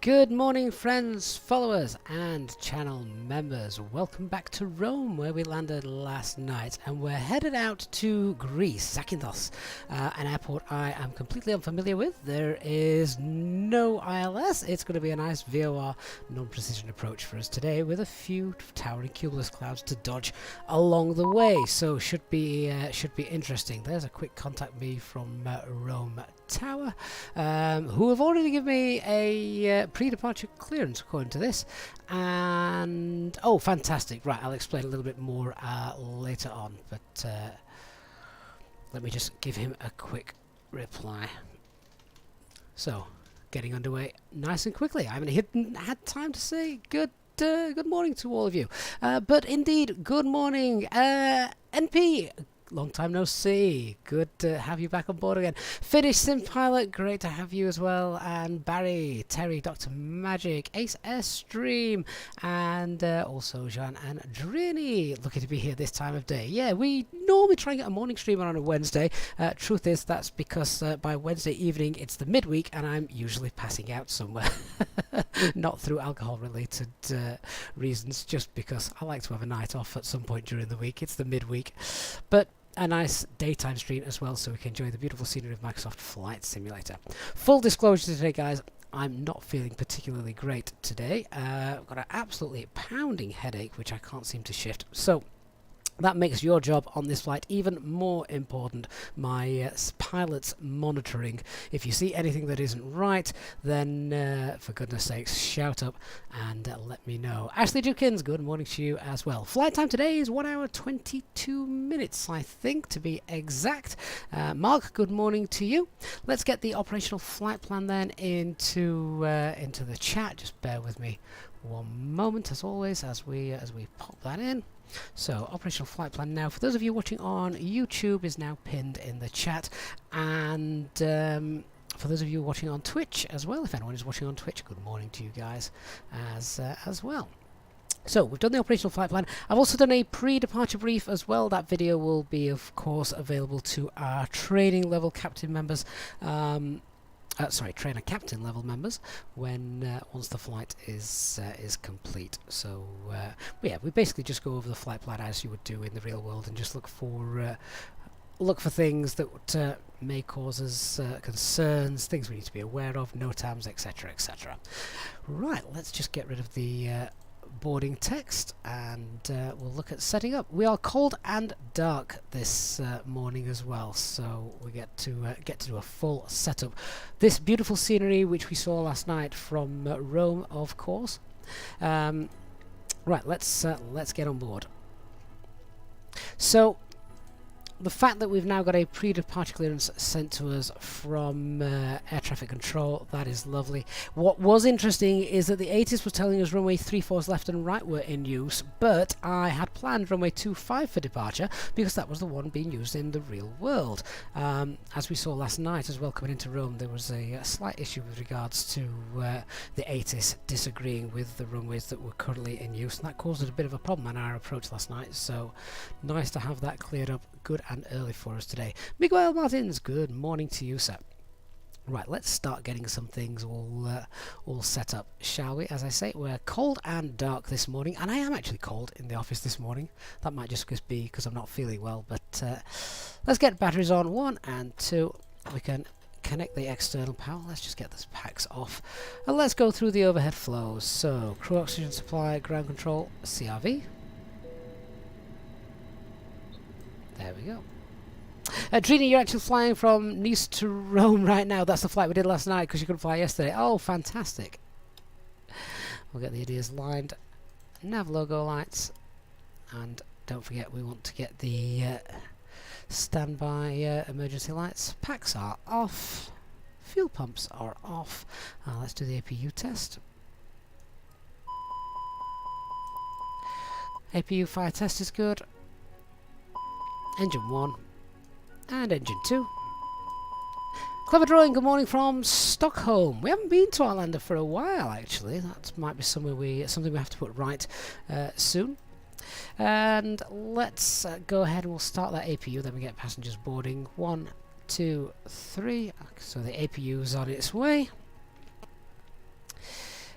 Good morning, friends, followers and channel members. Welcome back to Rome, where we landed last night, and we're headed out to Greece, Zakinthos, an airport I am completely unfamiliar with. There is no ILS. It's going to be a nice VOR non-precision approach for us today, with a few towering cumulus clouds to dodge along the way. So should be interesting. There's a quick contact me from Rome Tower, who have already given me a pre-departure clearance according to this, and oh, fantastic. Right, I'll explain a little bit more later on, but let me just give him a quick reply. So, getting underway nice and quickly. I haven't had time to say good morning to all of you, but indeed, good morning, NP. Long time no see. Good to have you back on board again. Finnish Sim Pilot, great to have you as well. And Barry, Terry, Dr. Magic, Ace S Stream, and also Jean and Drini. Lucky to be here this time of day. Yeah, we normally try and get a morning stream on a Wednesday. Truth is, that's because by Wednesday evening it's the midweek and I'm usually passing out somewhere. Not through alcohol-related reasons, just because I like to have a night off at some point during the week. It's the midweek. But a nice daytime stream as well, so we can enjoy the beautiful scenery of Microsoft Flight Simulator. Full disclosure today, guys, I'm not feeling particularly great today. I've got an absolutely pounding headache, which I can't seem to shift. So that makes your job on this flight even more important, my pilot's monitoring. If you see anything that isn't right, then for goodness sakes, shout up and let me know. Ashley Dukins, good morning to you as well. Flight time today is 1 hour 22 minutes, I think, to be exact. Mark, good morning to you. Let's get the operational flight plan then into the chat. Just bear with me one moment, as always, as we pop that in. So, operational flight plan now, for those of you watching on YouTube, is now pinned in the chat, and for those of you watching on Twitch as well, if anyone is watching on Twitch, good morning to you guys as well. So, we've done the operational flight plan. I've also done a pre-departure brief as well. That video will be, of course, available to our training level captain members. Trainer captain level members when once the flight is complete. So yeah, we basically just go over the flight plan as you would do in the real world, and just look for things that may cause us concerns, things we need to be aware of, NOTAMs, etc., etc. Right, let's just get rid of the boarding text, and we'll look at setting up. We are cold and dark this morning as well, so we get to do a full setup. This beautiful scenery which we saw last night from Rome, of course. Right, let's get on board. So, the fact that we've now got a pre-departure clearance sent to us from air traffic control, that is lovely. What was interesting is that the ATIS was telling us runway 34's left and right were in use, but I had planned runway 25 for departure because that was the one being used in the real world. As we saw last night as well, coming into Rome, there was a slight issue with regards to the ATIS disagreeing with the runways that were currently in use, and that caused a bit of a problem on our approach last night, so nice to have that cleared up good and early for us today. Miguel Martins, good morning to you, sir. Right, let's start getting some things all set up, shall we? As I say, we're cold and dark this morning, and I am actually cold in the office this morning. That might just be because I'm not feeling well, but let's get batteries on, 1 and 2. We can connect the external power. Let's just get this packs off, and let's go through the overhead flows. So, crew oxygen supply, ground control, CRV. There we go. Drini, you're actually flying from Nice to Rome right now. That's the flight we did last night because you couldn't fly yesterday. Oh, fantastic. We'll get the ideas lined. Nav logo lights. And don't forget, we want to get the standby emergency lights. Packs are off. Fuel pumps are off. Let's do the APU test. APU fire test is good. Engine 1 and Engine 2. Clever drawing, good morning from Stockholm. We haven't been to Arlanda for a while, actually. That might be something we have to put right soon. And let's go ahead and we'll start that APU, then we get passengers boarding. 1, 2, 3. So the APU is on its way.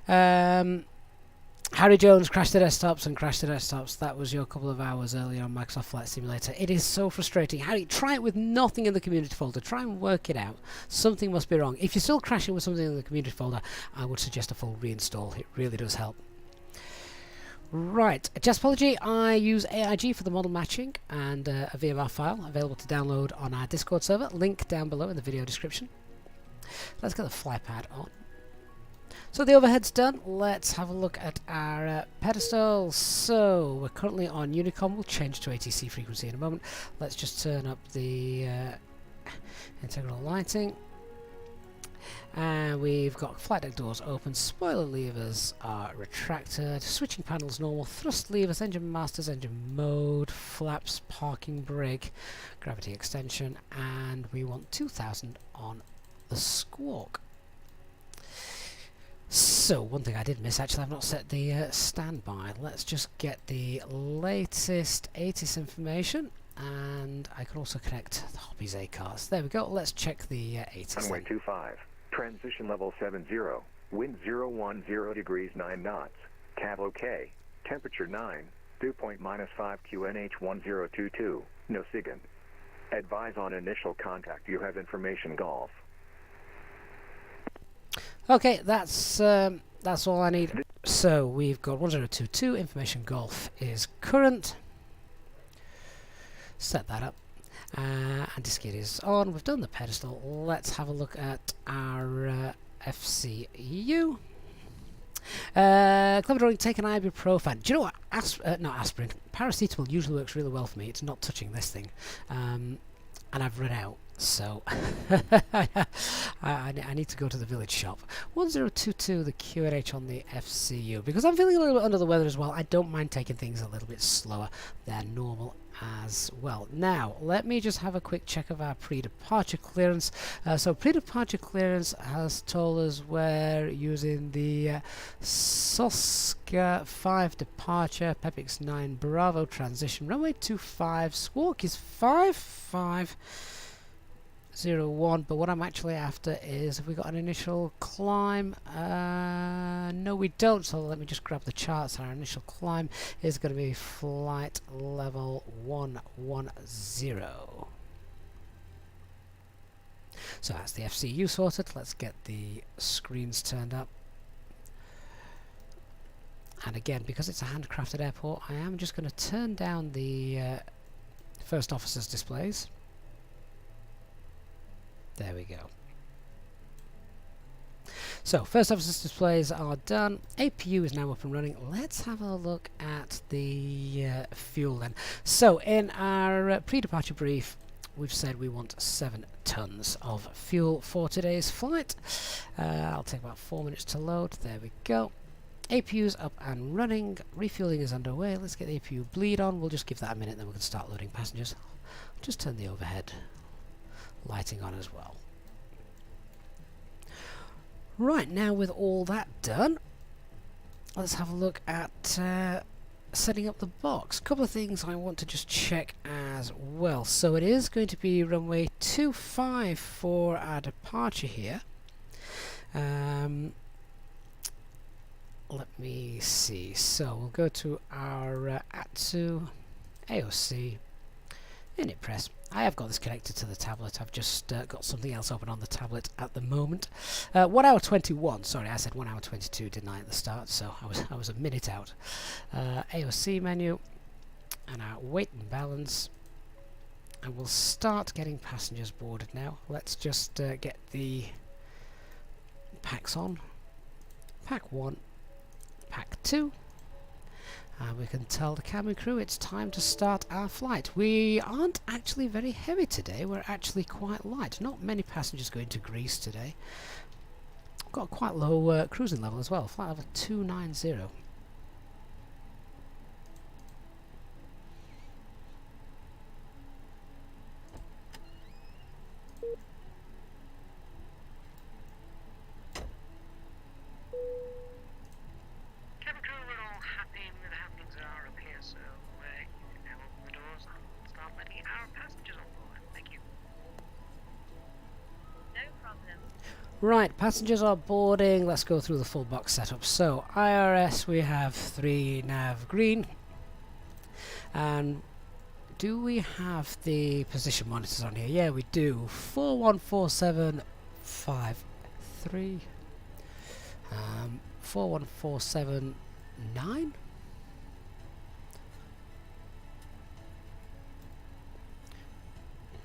Harry Jones crashed the desktops and crashed the desktops. That was your couple of hours earlier on Microsoft Flight Simulator. It is so frustrating. Harry, try it with nothing in the community folder. Try and work it out. Something must be wrong. If you're still crashing with something in the community folder, I would suggest a full reinstall. It really does help. Right, just apology, I use AIG for the model matching and a VMR file available to download on our Discord server. Link down below in the video description. Let's get the flypad on. So the overhead's done. Let's have a look at our pedestal. So we're currently on Unicom. We'll change to ATC frequency in a moment. Let's just turn up the integral lighting. And we've got flight deck doors open, spoiler levers are retracted, switching panels normal, thrust levers, engine masters, engine mode, flaps, parking brake, gravity extension, and we want 2000 on the squawk. So, one thing I did miss, actually, I've not set the standby. Let's just get the latest ATIS information, and I can also connect the Hobbies A-cars. There we go, let's check the ATIS. Runway 25, transition level 70, wind 010 degrees 9 knots, cab OK, temperature 9, dew point -5 QNH 1022, no SIGINT. Advise on initial contact, you have information Golf. Okay, that's all I need. So we've got 1022, information Golf is current. Set that up. Anti-skid is on. We've done the pedestal. Let's have a look at our FCU. Clever drawing, take an ibuprofen. Do you know what? Not aspirin. Paracetamol usually works really well for me. It's not touching this thing. And I've run out. So I need to go to the village shop. 1022, the QNH on the FCU. Because I'm feeling a little bit under the weather as well, I don't mind taking things a little bit slower than normal as well. Now, let me just have a quick check of our pre-departure clearance. So pre-departure clearance has told us we're using the Soska 5 departure, Pepix 9 Bravo transition, runway 25, squawk is 5501, but what I'm actually after is, have we got an initial climb? No we don't, so let me just grab the charts. Our initial climb is going to be flight level 110. So that's the FCU sorted. Let's get the screens turned up. And again, because it's a handcrafted airport, I am just going to turn down the first officer's displays. There we go. So, first officer's displays are done. APU is now up and running. Let's have a look at the fuel then. So, in our pre-departure brief, we've said we want 7 tons of fuel for today's flight. I'll take about 4 minutes to load. There we go. APU's up and running. Refueling is underway. Let's get the APU bleed on. We'll just give that a minute, then we can start loading passengers. I'll just turn the overhead lighting on as well. Right, now with all that done, let's have a look at setting up the box. A couple of things I want to just check as well. So it is going to be runway 25 for our departure here. Let me see. So we'll go to our ATSU, AOC, init press. I have got this connected to the tablet. I've just got something else open on the tablet at the moment. 1 hour 21. Sorry, I said 1 hour 22, didn't I, at the start? So I was a minute out. AOC menu and our weight and balance. And we'll start getting passengers boarded now. Let's just get the packs on. Pack 1, pack 2. And we can tell the cabin crew it's time to start our flight. We aren't actually very heavy today, we're actually quite light. Not many passengers going to Greece today. Got quite low cruising level as well, flight level 290. Right, passengers are boarding. Let's go through the full box setup. So, IRS, we have 3 nav green. And do we have the position monitors on here? Yeah, we do. 414753. 41479.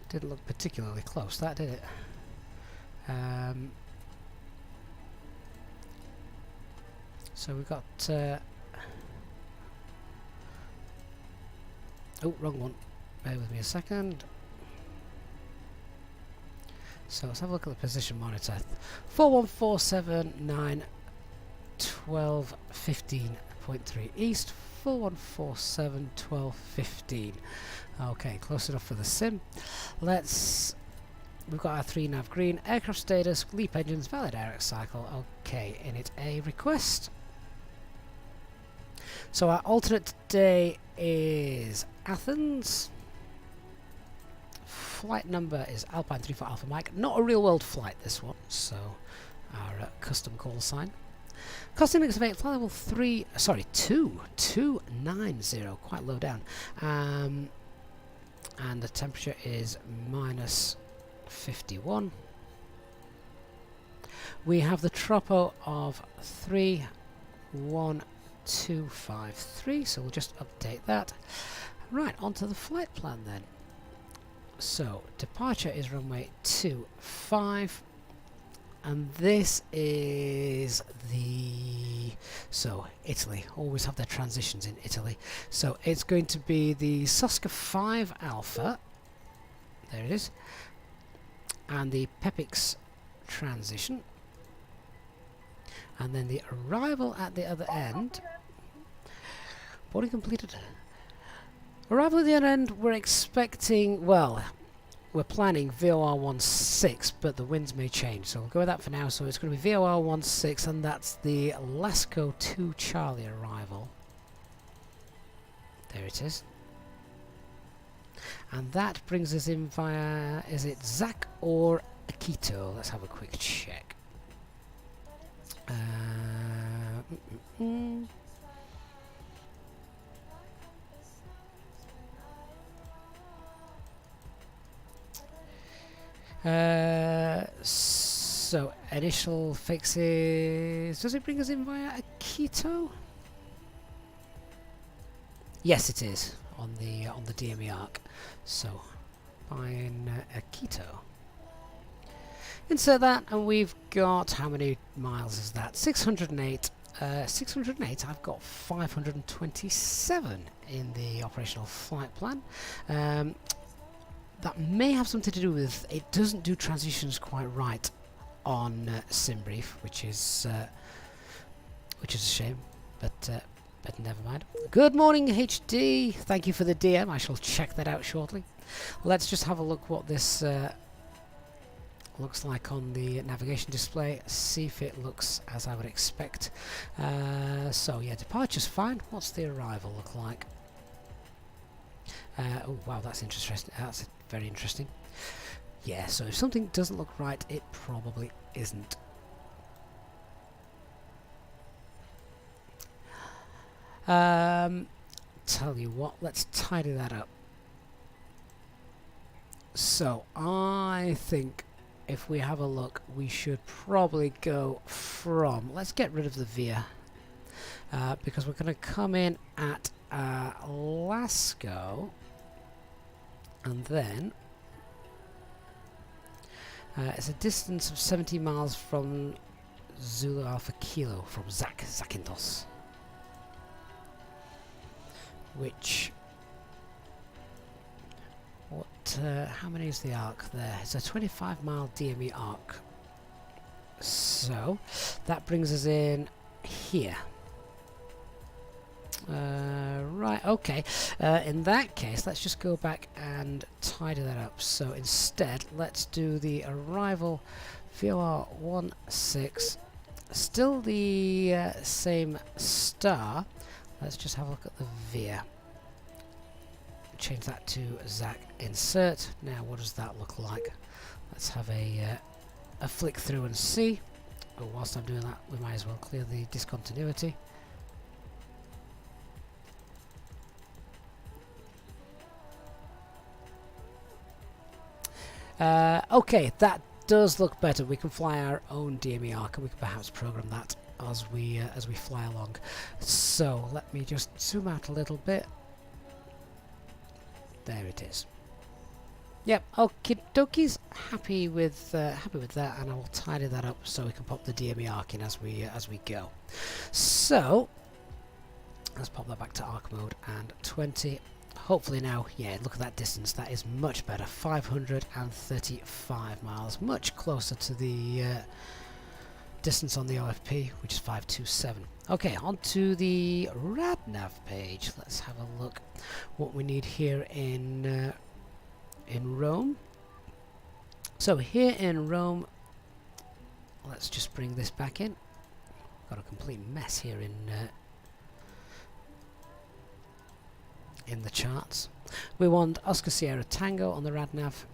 Didn't look particularly close, that did it? So we've got oh, wrong one. Bear with me a second. So let's have a look at the position monitor. 4147.9 12:15.3 east, 4147 12:15. Okay, close enough for the sim. We've got our 3 nav green, aircraft status, LEAP engines, valid air cycle. Okay, init A request. So our alternate day is Athens. Flight number is Alpine 34 Alpha Mike. Not a real world flight, this one. So our custom call sign. Cost index of 8, flight level 290, quite low down. And the temperature is -51. We have the tropo of 31253, so we'll just update that. Right, onto the flight plan then. So, departure is runway 25, and this is Italy, always have their transitions in Italy. So it's going to be the Sosca 5 Alpha, there it is, and the Pepix transition, and then the arrival at the other end. Boarding completed. Arrival at the other end, we're expecting, well, we're planning VOR 16, but the winds may change, so we'll go with that for now. So it's going to be VOR 16, and that's the Lasco 2 Charlie arrival. There it is. And that brings us in via, is it Zak or Quito? Let's have a quick check. So initial fixes. Does it bring us in via Quito? Yes, it is on the DME arc. So buying Quito. Insert that, and we've got, how many miles is that? 608. 608. I've got 527 in the operational flight plan. That may have something to do with it doesn't do transitions quite right on SimBrief, which is a shame, but never mind. Good morning, HD. Thank you for the DM. I shall check that out shortly. Let's just have a look what this looks like on the navigation display. See if it looks as I would expect. So yeah, departure's fine. What's the arrival look like? Oh wow, that's interesting. That's very interesting. Yeah, so if something doesn't look right, it probably isn't. Tell you what, let's tidy that up. So I think if we have a look, we should probably go from, let's get rid of the VIA, because we're going to come in at Lasco, and then it's a distance of 70 miles from Zulu Alpha Kilo, from Zakinthos, which, how many is the arc there? It's a 25-mile DME arc, so that brings us in here. Right, okay. In that case, let's just go back and tidy that up. So instead, let's do the arrival VOR 16. Still the same star. Let's just have a look at the VIA. Change that to Zach insert. Now, what does that look like? Let's have a a flick through and see. But whilst I'm doing that, we might as well clear the discontinuity. Okay, that does look better. We can fly our own DME arc, and we can perhaps program that as we fly along. So let me just zoom out a little bit. There it is. Yep, okie dokies. Happy with that, and I will tidy that up so we can pop the DME arc in as we go. So let's pop that back to arc mode and 20. Hopefully now, yeah, look at that distance. That is much better. 535 miles, much closer to the distance on the OFP, which is 527. Okay, on to the RadNav page. Let's have a look what we need here in Rome. So here in Rome, let's just bring this back in. Got a complete mess here in the charts. We want Oscar Sierra Tango on the RadNav.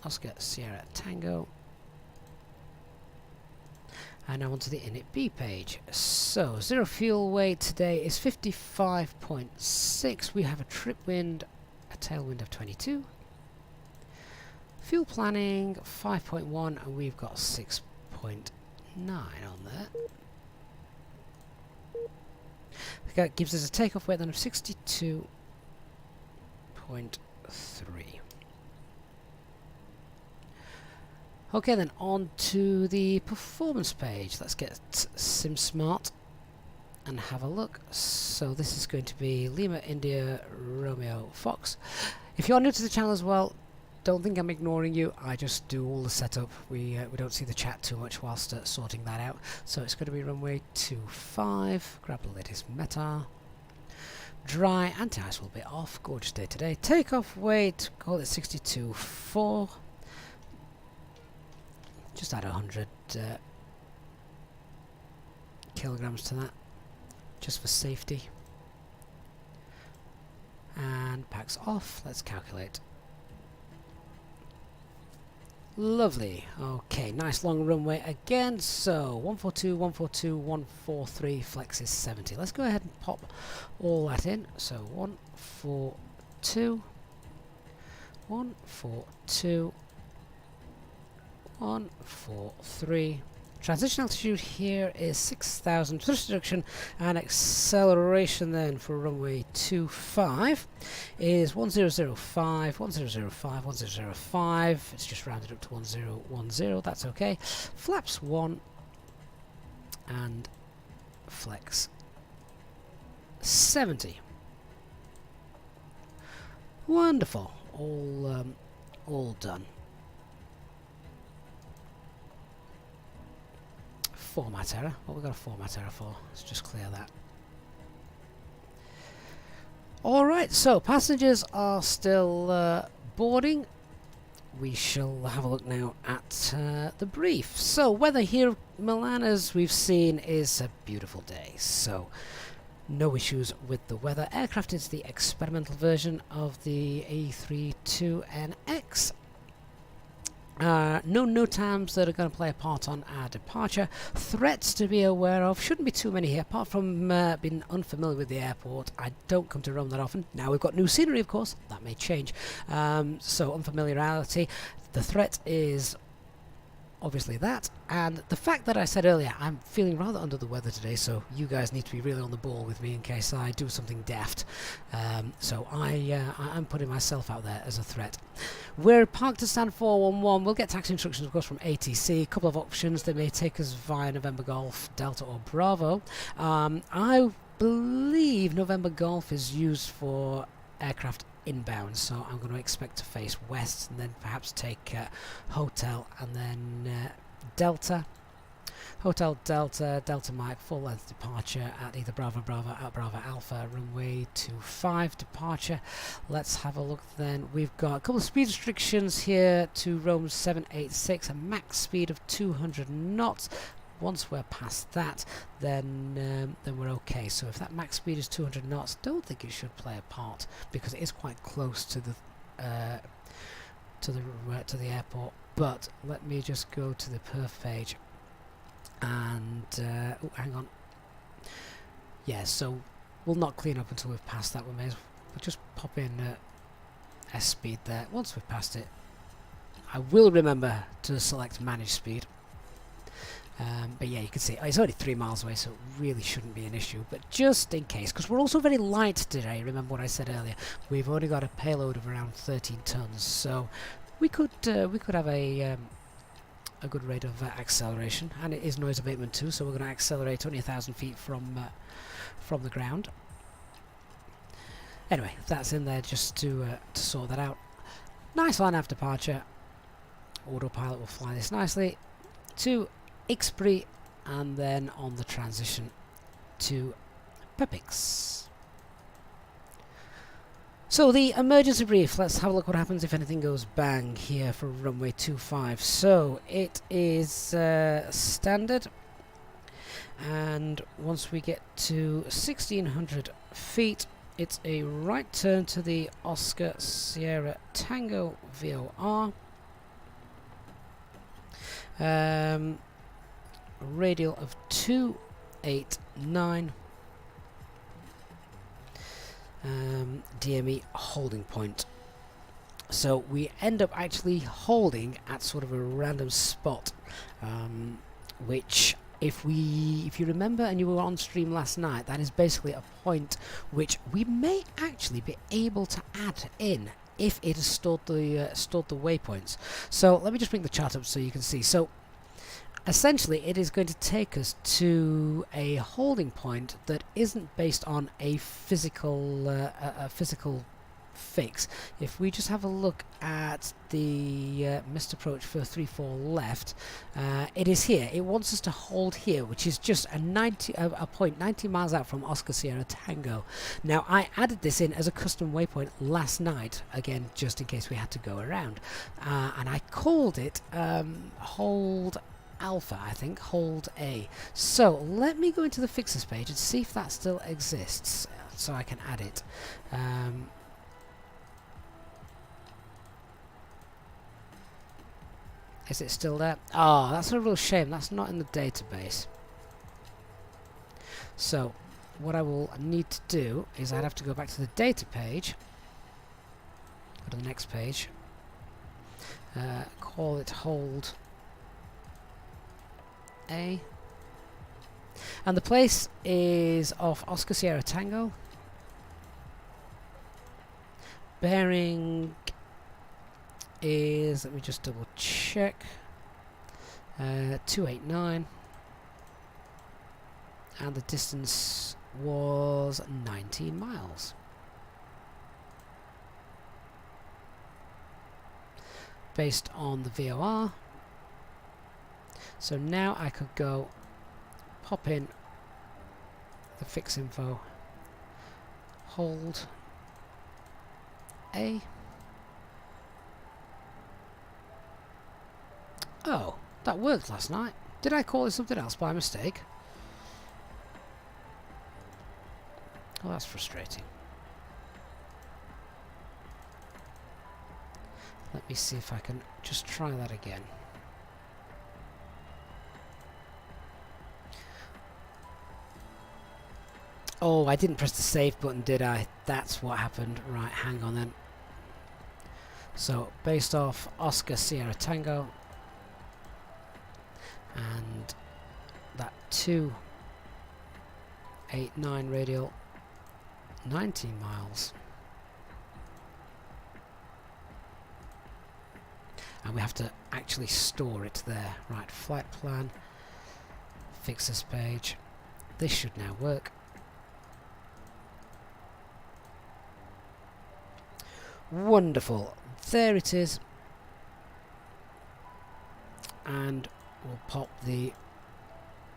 Oscar Sierra Tango. And now onto the init B page. So zero fuel weight today is 55.6. We have a trip wind, a tailwind of 22. Fuel planning 5.1, and we've got 6.9 on there. That gives us a takeoff weight then of 62.3. Okay, then on to the performance page. Let's get SimSmart and have a look. So this is going to be Lima India Romeo Fox. If you're new to the channel as well, don't think I'm ignoring you. I just do all the setup. We don't see the chat too much whilst sorting that out. So it's going to be runway 25. Grab the latest meta. Dry anti-ice will be off. Gorgeous day today. Takeoff weight, call it 62.4. Just add 100 kilograms to that, just for safety. And packs off. Let's calculate. Lovely. Okay, nice long runway again. So 142, 142, 143, flex is 70. Let's go ahead and pop all that in. So 142, 142, 143. Transition altitude here is 6,000. Thrust reduction and acceleration then for runway 25 is 1005, 1005, 1005. It's just rounded up to 1010. That's okay. Flaps 1 and flex 70. Wonderful. All done. Format error. What we got a format error for? Let's just clear that. Alright, so passengers are still boarding. We shall have a look now at the brief. So weather here in Milan, as we've seen, is a beautiful day. So no issues with the weather. Aircraft is the experimental version of the A320NX. No NOTAMs that are going to play a part on our departure. Threats to be aware of. Shouldn't be too many here, apart from being unfamiliar with the airport. I don't come to Rome that often. Now we've got new scenery, of course. That may change. So unfamiliarity. The threat is obviously that, and the fact that I said earlier I'm feeling rather under the weather today, so you guys need to be really on the ball with me in case I do something daft. So I'm putting myself out there as a threat. We're parked at stand 411. We'll get taxi instructions, of course, from ATC. A couple of options. They may take us via November Golf, Delta or Bravo. I believe November Golf is used for aircraft inbound, so I'm going to expect to face west and then perhaps take Hotel and then Delta. Hotel Delta, Delta Mike, full length departure at either Bravo at Bravo Alpha, runway 25 departure. Let's have a look then. We've got a couple of speed restrictions here to Rome 786, a max speed of 200 knots. Once we're past that, then we're okay. So if that max speed is 200 knots, don't think it should play a part because it is quite close to the airport. but let me just go to the perf page and oh, hang on. Yeah, so we'll not clean up until we've passed that. We'll just pop in S speed there. Once we've passed it, I will remember to select manage speed. But yeah, you can see it's only 3 miles away, so it really shouldn't be an issue. But just in case, because we're also very light today, remember what I said earlier, we've only got a payload of around 13 tons, so we could have a good rate of acceleration, and it is noise abatement too, so we're going to accelerate only 1,000 feet from the ground. Anyway, that's in there just to sort that out. Nice line of departure. Autopilot will fly this nicely to Ixbury, and then on the transition to Pepix. So the emergency brief, let's have a look what happens if anything goes bang here for runway 25. So it is standard, and once we get to 1600 feet, it's a right turn to the Oscar Sierra Tango VOR. Radial of 289, DME holding point. So we end up actually holding at sort of a random spot, which if you remember and you were on stream last night, that is basically a point which we may actually be able to add in if it has stored the waypoints. So let me just bring the chart up so you can see. So essentially, it is going to take us to a holding point that isn't based on a physical fix. If we just have a look at the missed approach for 34 left, it is here. It wants us to hold here, which is just a point 90 miles out from Oscar Sierra Tango. Now, I added this in as a custom waypoint last night, again, just in case we had to go around, and I called it hold Alpha, I think, hold A. So let me go into the fixes page and see if that still exists, so I can add it. Is it still there? Oh, that's a real shame. That's not in the database. So what I will need to do is I'd have to go back to the data page, go to the next page, call it hold A, and the place is off Oscar Sierra Tango. Bearing is, let me just double check, 289, and the distance was 19 miles. Based on the VOR. So now I could go pop in the fix info, hold A. Oh, that worked last night. Did I call it something else by mistake? Oh, that's frustrating. Let me see if I can just try that again. Oh, I didn't press the save button, did I? That's what happened. Right, hang on then. So, based off Oscar Sierra Tango, and that 289 radial, 19 miles. And we have to actually store it there. Right, flight plan, fixes page. This should now work. Wonderful. There it is. And we'll pop the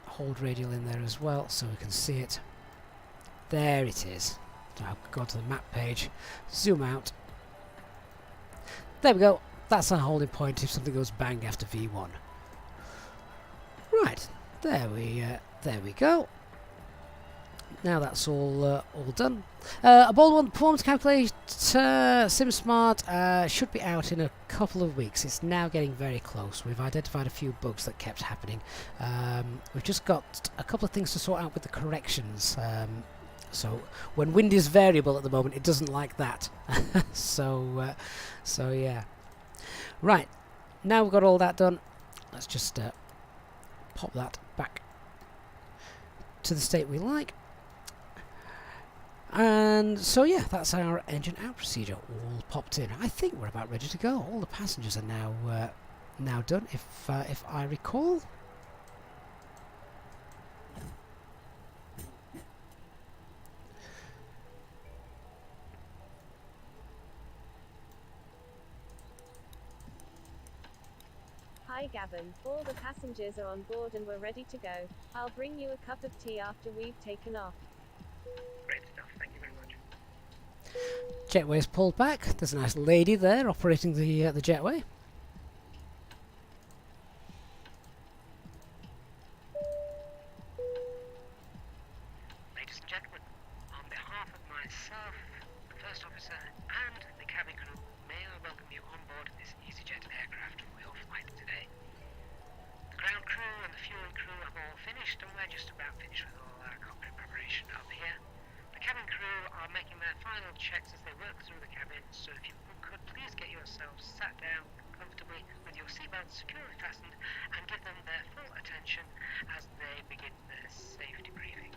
hold radial in there as well so we can see it. There it is. So I'll go to the map page, zoom out. There we go. That's our holding point if something goes bang after V1. Right, there we go. Now that's all done. A bold one, performance calculator, SimSmart should be out in a couple of weeks. It's now getting very close. We've identified a few bugs that kept happening. We've just got a couple of things to sort out with the corrections. So when wind is variable at the moment, it doesn't like that. So yeah. Right, now we've got all that done. Let's just pop that back to the state we like. And so yeah, that's our engine out procedure all popped in. I think we're about ready to go. All the passengers are now done, if I recall. Hi Gavin, all the passengers are on board and we're ready to go. I'll bring you a cup of tea after we've taken off. Great stuff. Thank you very much. Jetway's pulled back. There's a nice lady there operating the jetway. Ladies and gentlemen, on behalf of myself, the first officer, and the cabin crew, may I welcome you on board this EasyJet aircraft for your flight today. The ground crew and the fuel crew have all finished, and we're just about finished with all our cockpit preparation over here. The cabin crew are making their final checks as they work through the cabin, so if you could please get yourselves sat down comfortably with your seatbelts securely fastened and give them their full attention as they begin their safety briefing.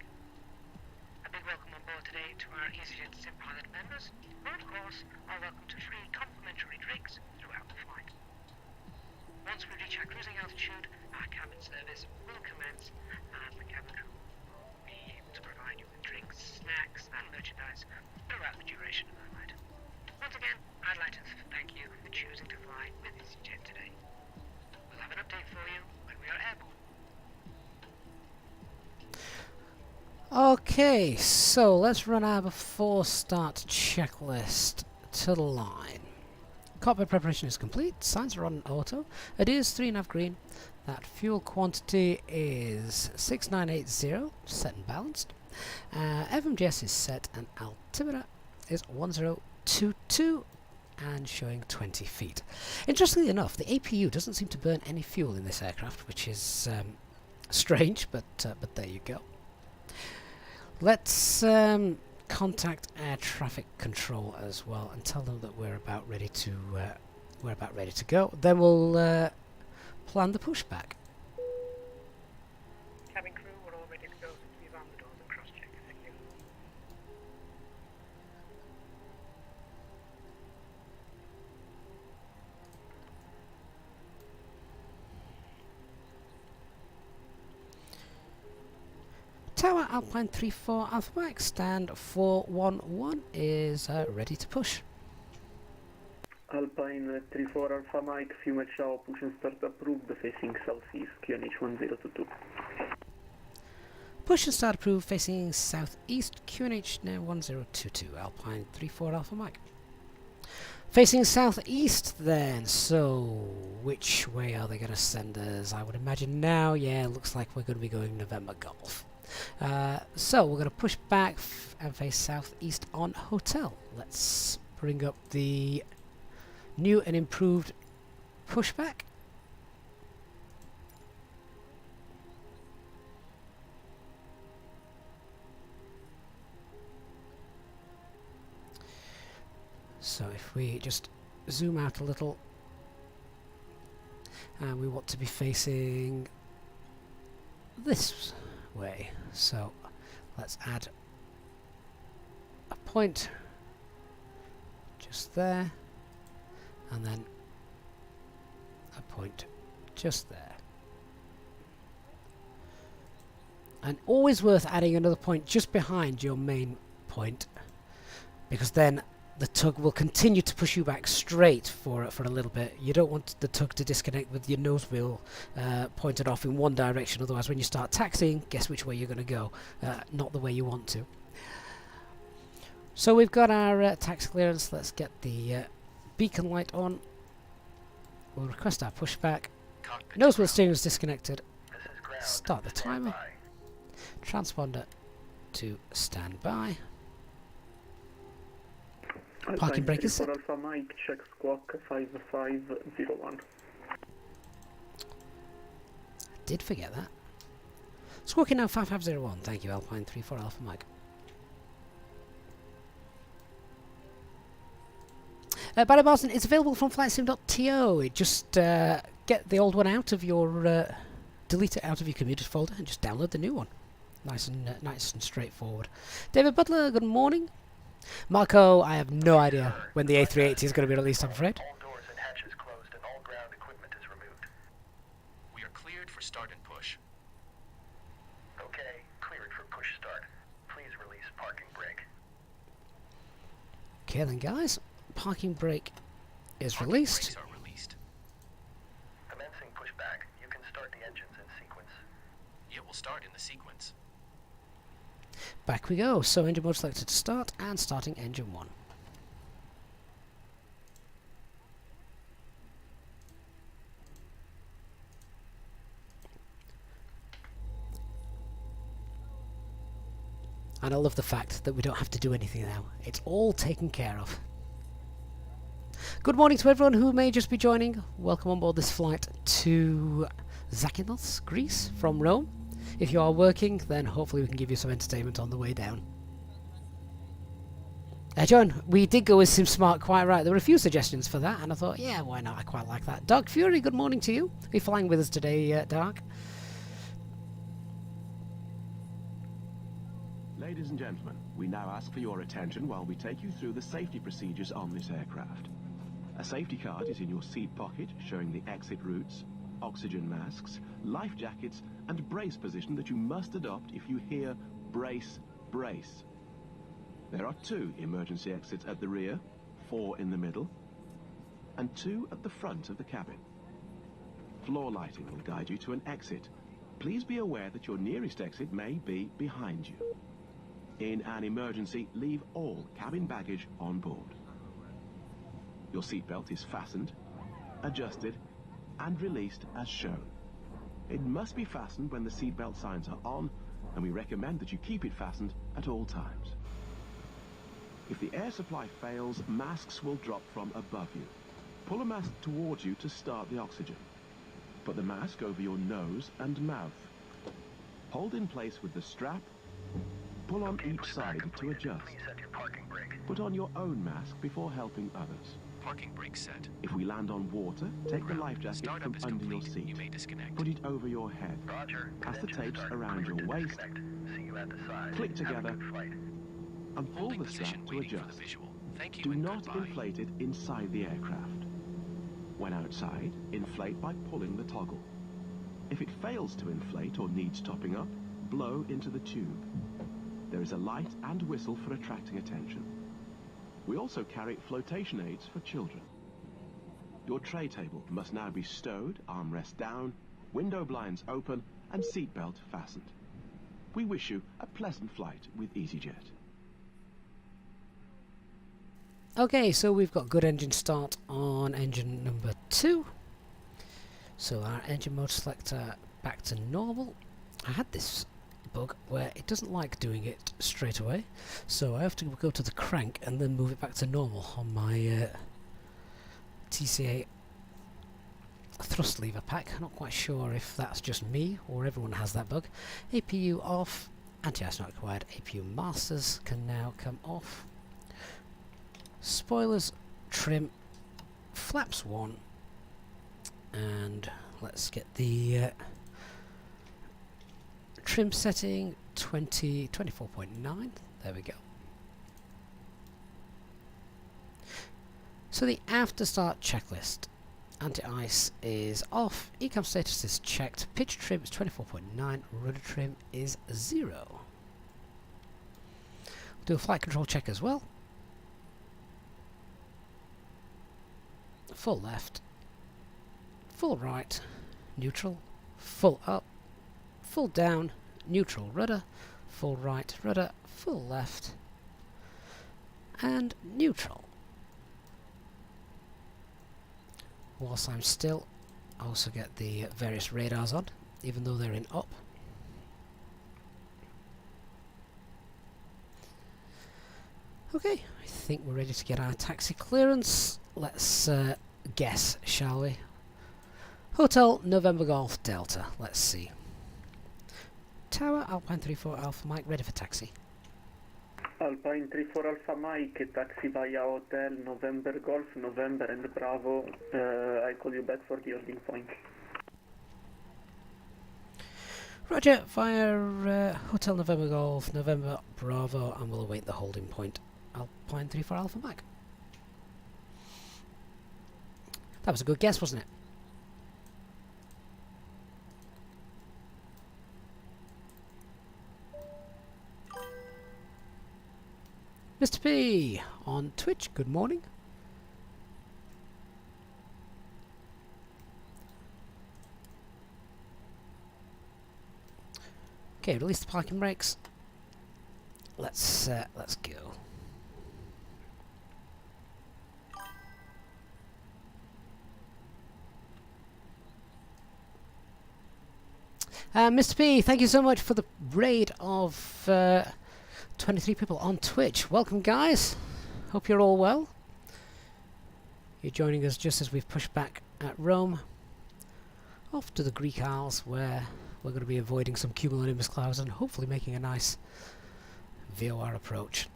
A big welcome on board today to our EasyJet Sim Pilot members, who of course are welcome to free complimentary drinks throughout the flight. Once we reach our cruising altitude, our cabin service will commence and the cabin crew will be able to provide you with drinks, snacks and merchandise throughout the duration of the flight. Once again, I'd like to thank you for choosing to fly with EasyJet today. We'll have an update for you when we are airborne. Okay, so let's run our before start checklist to the line. Cockpit preparation is complete. Signs are on auto. It is 3.5 green. That fuel quantity is 6980, set and balanced. FMGS is set and altimeter is 1022 and showing 20 feet. Interestingly enough, the APU doesn't seem to burn any fuel in this aircraft, which is strange, but there you go. Let's contact air traffic control as well and tell them that we're about ready to go. Then we'll plan the pushback. Cabin crew, we're all ready to go. Leave on the doors and cross-check. Thank you. Tower Alpine 34 Alpha Mike, stand 411 is ready to push. Alpine 34 Alpha Mike, Fumet Shao, push and start approved, facing southeast, QNH 1022. Push and start approved, facing southeast, QNH now 1022, Alpine 34 Alpha Mike. Facing southeast then, so which way are they going to send us? I would imagine now, yeah, looks like we're going to be going November Golf. So we're going to push back and face southeast on hotel. Let's bring up the new and improved pushback. So if we just zoom out a little, and we want to be facing this way, so let's add a point just there and then a point just there, and always worth adding another point just behind your main point, because then the tug will continue to push you back straight for a little bit. You don't want the tug to disconnect with your nose wheel pointed off in one direction, otherwise when you start taxiing, guess which way you're going to go, not the way you want to. So we've got our taxi clearance. Let's get the beacon light on. We'll request our pushback. Nose wheel steering is disconnected. Start the timer. Transponder to stand by. Alpine Parking brake is 3 set. for Alpha Mike, check squawk 5501. Did forget that. Squawking now 5501. Thank you, Alpine 3 for Alpha Mike. Barry Barton, it's available from flightsim.to. It just get the old one out of your, delete it out of your commuted folder and just download the new one. Nice and straightforward. David Butler, good morning. Marco, I have no idea when the A380 is going to be released, I'm afraid. All doors and hatches closed and all ground equipment is removed. We are cleared for start and push. Okay, cleared for push start. Please release parking brake. Okay then, guys. Parking brake is Parking released. brakes are released. Commencing pushback. You can start the engines in sequence. It will start in the sequence. Back we go. So engine mode selected to start and starting engine 1. And I love the fact that we don't have to do anything now. It's all taken care of. Good morning to everyone who may just be joining. Welcome on board this flight to Zakinthos, Greece, from Rome. If you are working, then hopefully we can give you some entertainment on the way down. John, we did go with SimSmart, quite right. There were a few suggestions for that, and I thought, yeah, why not? I quite like that. Dark Fury, good morning to you. Are you flying with us today, Dark? Ladies and gentlemen, we now ask for your attention while we take you through the safety procedures on this aircraft. A safety card is in your seat pocket showing the exit routes, oxygen masks, life jackets and brace position that you must adopt if you hear brace, brace. There are 2 emergency exits at the rear, 4 in the middle, and 2 at the front of the cabin. Floor lighting will guide you to an exit. Please be aware that your nearest exit may be behind you. In an emergency, leave all cabin baggage on board. Your seatbelt is fastened, adjusted, and released as shown. It must be fastened when the seatbelt signs are on, and we recommend that you keep it fastened at all times. If the air supply fails, masks will drop from above you. Pull a mask towards you to start the oxygen. Put the mask over your nose and mouth. Hold in place with the strap. Pull on each side to adjust. Please set your parking brake. Put on your own mask before helping others. Parking brake set. If we land on water, take the life jacket Startup from is under your complete. You seat. may disconnect. Put it over your head. Roger. Pass the Engine tapes start. around Cleared your to waist. disconnect. See you at the side. Click Have a together. good flight. And pull Holding the strap position, to waiting for the adjust. visual. Thank you Do and not goodbye. inflate it inside the aircraft. When outside, inflate by pulling the toggle. If it fails to inflate or needs topping up, blow into the tube. There is a light and whistle for attracting attention. We also carry flotation aids for children. Your tray table must now be stowed, armrest down, window blinds open, and seatbelt fastened. We wish you a pleasant flight with EasyJet. Okay, so we've got good engine start on engine number 2. So our engine mode selector back to normal. I had this bug where it doesn't like doing it straight away, so I have to go to the crank and then move it back to normal on my TCA thrust lever pack. I'm not quite sure if that's just me or everyone has that bug. APU off, anti-ice not required. APU masters can now come off. Spoilers, trim, flaps 1, and let's get the trim setting 24.9. There we go. So the after start checklist. Anti-ice is off, ecam status is checked, pitch trim is 24.9, rudder trim is 0. We'll do a flight control check as well. Full left, full right, neutral, full up, full down, neutral rudder, full right rudder, full left, and neutral. Whilst I'm still, I also get the various radars on, even though they're in up. Okay, I think we're ready to get our taxi clearance. Let's guess, shall we? Hotel November Golf Delta. Let's see. Tower Alpine 34 Alpha Mike, ready for taxi. Alpine 34 Alpha Mike, taxi via Hotel November Golf, November and Bravo. I call you back for the holding point. Roger, via Hotel November Golf, November Bravo, and we'll await the holding point. Alpine 34 Alpha Mike. That was a good guess, wasn't it? Mr. P on Twitch, good morning. Okay, release the parking brakes. Let's go. Mr. P, thank you so much for the raid of 23 people on Twitch. Welcome, guys. Hope you're all well. You're joining us just as we've pushed back at Rome. Off to the Greek Isles, where we're going to be avoiding some cumulonimbus clouds and hopefully making a nice VOR approach.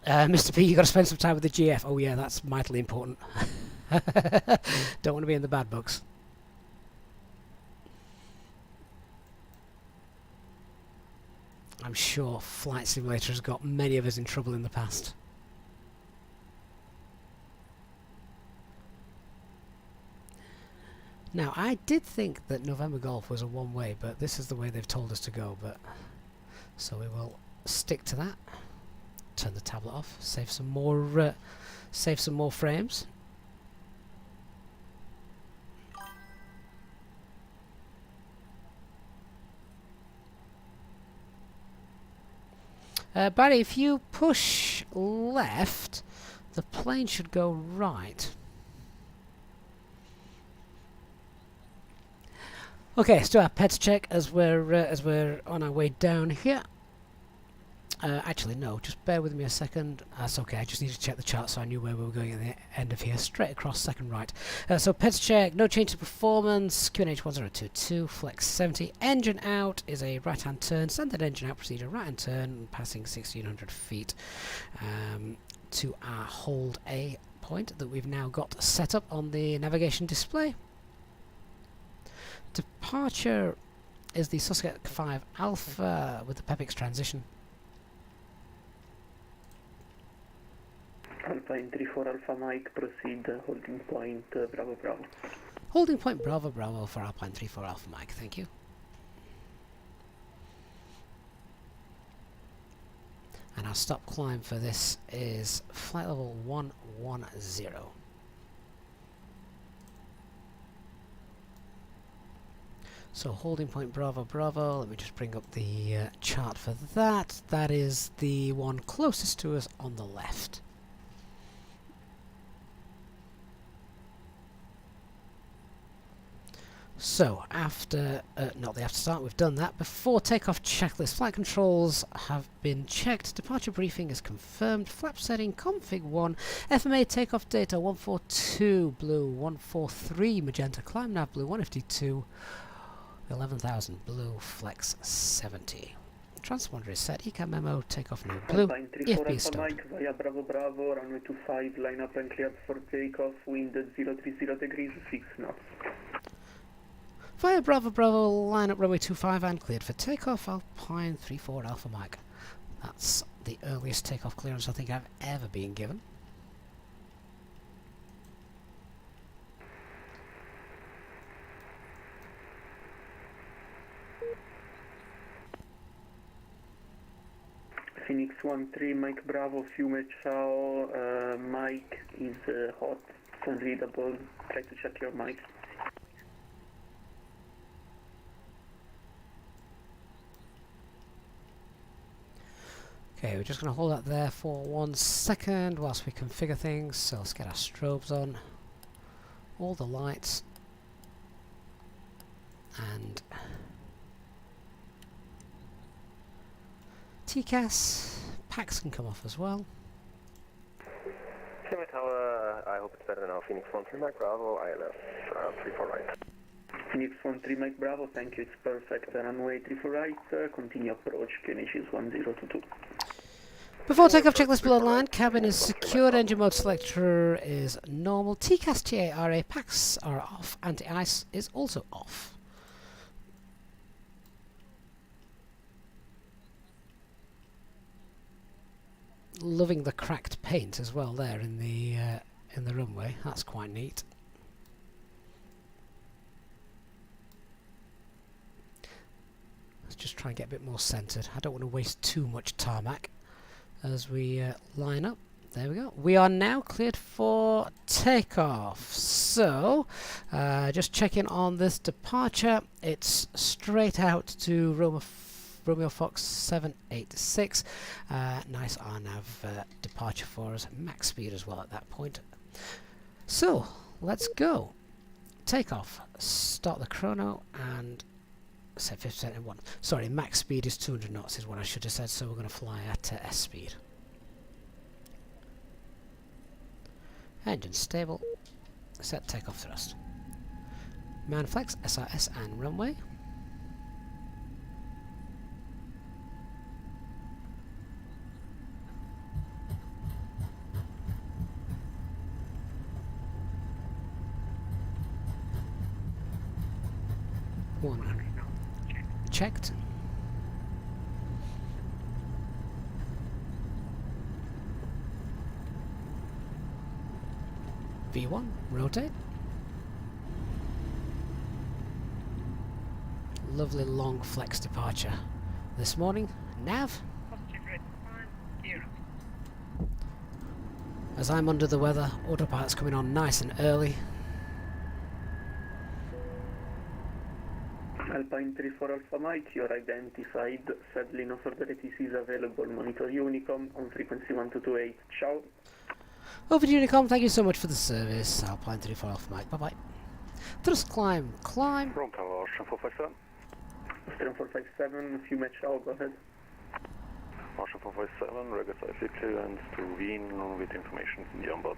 Mr. P, you've got to spend some time with the GF. Oh yeah, that's mightily important. Don't want to be in the bad books. I'm sure Flight Simulator has got many of us in trouble in the past. Now, I did think that November Golf was a one-way, but this is the way they've told us to go. So we will stick to that. Turn the tablet off. Save some more frames. Barry, if you push left, the plane should go right. Okay, let's do our pets check as we're on our way down here. Actually, no, just bear with me a second. That's okay, I just need to check the chart so I knew where we were going at the end of here. Straight across, second right. So pets check, no change to performance, QNH 1022, flex 70. Engine out is a right-hand turn, standard engine out procedure, right-hand turn, passing 1600 feet to our hold A point that we've now got set up on the navigation display. Departure is the Suskek 5 Alpha with the PEPX transition. Alpine 34 Alpha Mike, proceed, holding point, Bravo Bravo. Holding point Bravo Bravo for Alpine 34 Alpha Mike, thank you. And our stop climb for this is flight level 110. So holding point Bravo Bravo, let me just bring up the chart for that. That is the one closest to us on the left. So after, not the after start, we've done that. Before takeoff checklist, flight controls have been checked, departure briefing is confirmed, flap setting config 1, FMA takeoff data 142 blue, 143 magenta, climb nav blue, 152, 11,000 blue, flex 70. Transponder is set, ECAM memo, takeoff no blue, Alpine 34 EFB Alpha stop. Mike via Bravo Bravo, runway 25, line up and cleared for takeoff, wind at 030 degrees, 6 knots. Via Bravo Bravo, line up runway 25 and cleared for takeoff, Alpine 34 Alpha Mike. That's the earliest takeoff clearance I think I've ever been given. Phoenix 1-3, Mike Bravo, Fiume Ciao, Mike is hot, it's unreadable, try to check your mic. Okay, we're just going to hold that there for 1 second whilst we configure things. So let's get our strobes on, all the lights, and TCAS. Packs can come off as well. Semi Tower, I hope it's better now. Phoenix 1-3 Mike Bravo, ILS 34 right. Phoenix 1-3 Mike Bravo, thank you, it's perfect. Runway 34 right, continue approach, QNH is 1022. Before takeoff, checklist below line. Cabin is secured, engine mode selector is normal. TCAS TARA packs are off. Anti-ice is also off. Loving the cracked paint as well there in the runway. That's quite neat. Let's just try and get a bit more centered. I don't want to waste too much tarmac as we line up. There we go. We are now cleared for takeoff. So, just checking on this departure. It's straight out to Romeo Fox 786. Nice RNAV departure for us. Max speed as well at that point. So, let's go. Takeoff. Start the chrono and set 50% in 1. Sorry, max speed is 200 knots is what I should have said, so we're going to fly at S speed. Engine stable. Set takeoff thrust. Manflex, SRS and runway. Checked. V1, rotate. Lovely long flex departure this morning. Nav. As I'm under the weather, autopilot's coming on nice and early. Alpine 34 Alpha Mike, you're identified. Sadly, no further ATCs available. Monitor Unicom on frequency 1228. Ciao. Over to Unicom, thank you so much for the service. Alpine 34 Alpha Mike, bye bye. Thrust climb, climb. Rome Tower, Ocean 457. Austrian 457, a few match out, go ahead. Ocean 457, regular IC clearance to Wien, non-with information in the onboard.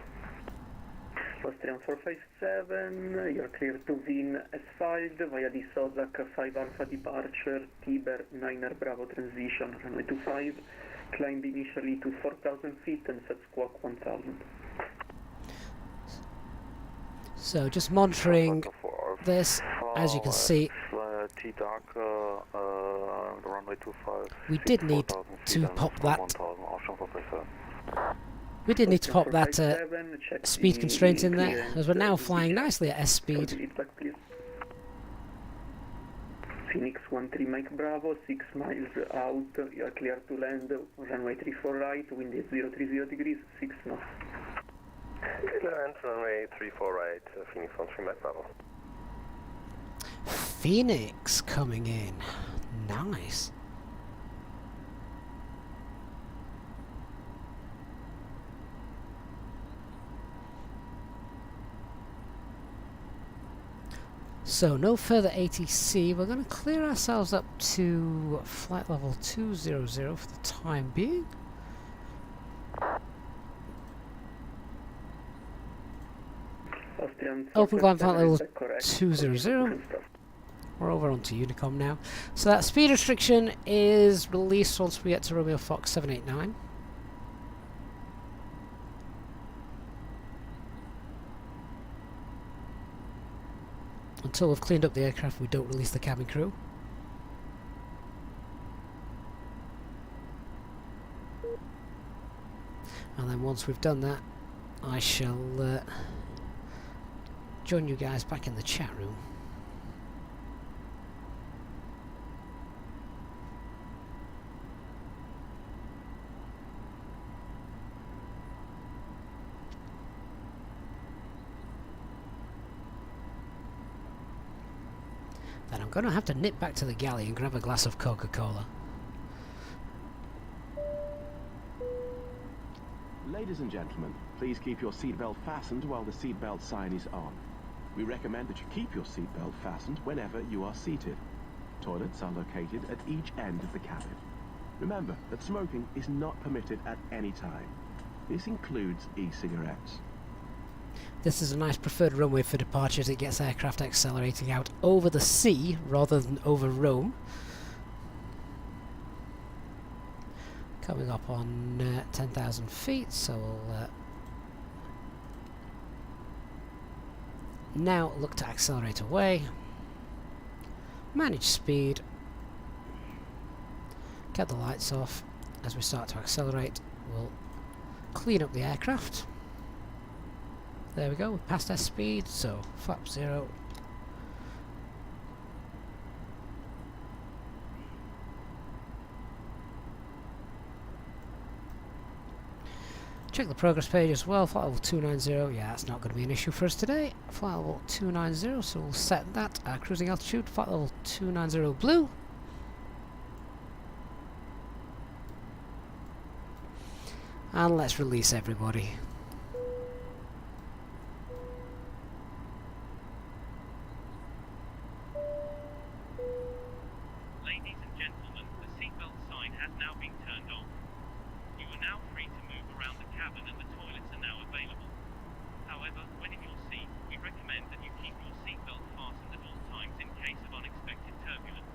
Austrian 457, you're clear to Wien as filed via the Sozak 5 Alpha departure, Tiber 9er Bravo transition, runway 25, climb initially to 4,000 feet and set squawk 1,000. So just monitoring this, as you can see, T-Dark, runway 25. we did need to pop that. We did need to pop that speed constraint in there, as we're now flying nicely at S speed. Phoenix 1-3 Mike Bravo, 6 miles out, you are clear to land, runway 34 right, wind is 030 degrees, 6 knots. Clearance, runway 34 right, Phoenix 1-3 Mike Bravo. Phoenix coming in, nice. So no further ATC, we're going to clear ourselves up to flight level 200 for the time being. Open climb flight level 200. We're over onto Unicom now. So that speed restriction is released once we get to Romeo Fox 789. Until we've cleaned up the aircraft, we don't release the cabin crew. And then once we've done that, I shall join you guys back in the chat room. Then I'm going to have to nip back to the galley and grab a glass of Coca-Cola. Ladies and gentlemen, please keep your seatbelt fastened while the seatbelt sign is on. We recommend that you keep your seatbelt fastened whenever you are seated. Toilets are located at each end of the cabin. Remember that smoking is not permitted at any time. This includes e-cigarettes. This is a nice preferred runway for departures. It gets aircraft accelerating out over the sea rather than over Rome. Coming up on 10,000 feet, so we'll now look to accelerate away. Manage speed. Get the lights off. As we start to accelerate, we'll clean up the aircraft. There we go, we're past our speed, so flap 0. Check the progress page as well, flight level 290, yeah, that's not going to be an issue for us today. Flight level 290, so we'll set that, our cruising altitude, flight level 290 blue. And let's release everybody. Ladies and gentlemen, the seatbelt sign has now been turned on. You are now free to move around the cabin and the toilets are now available. However, when in your seat, we recommend that you keep your seatbelt fastened at all times in case of unexpected turbulence.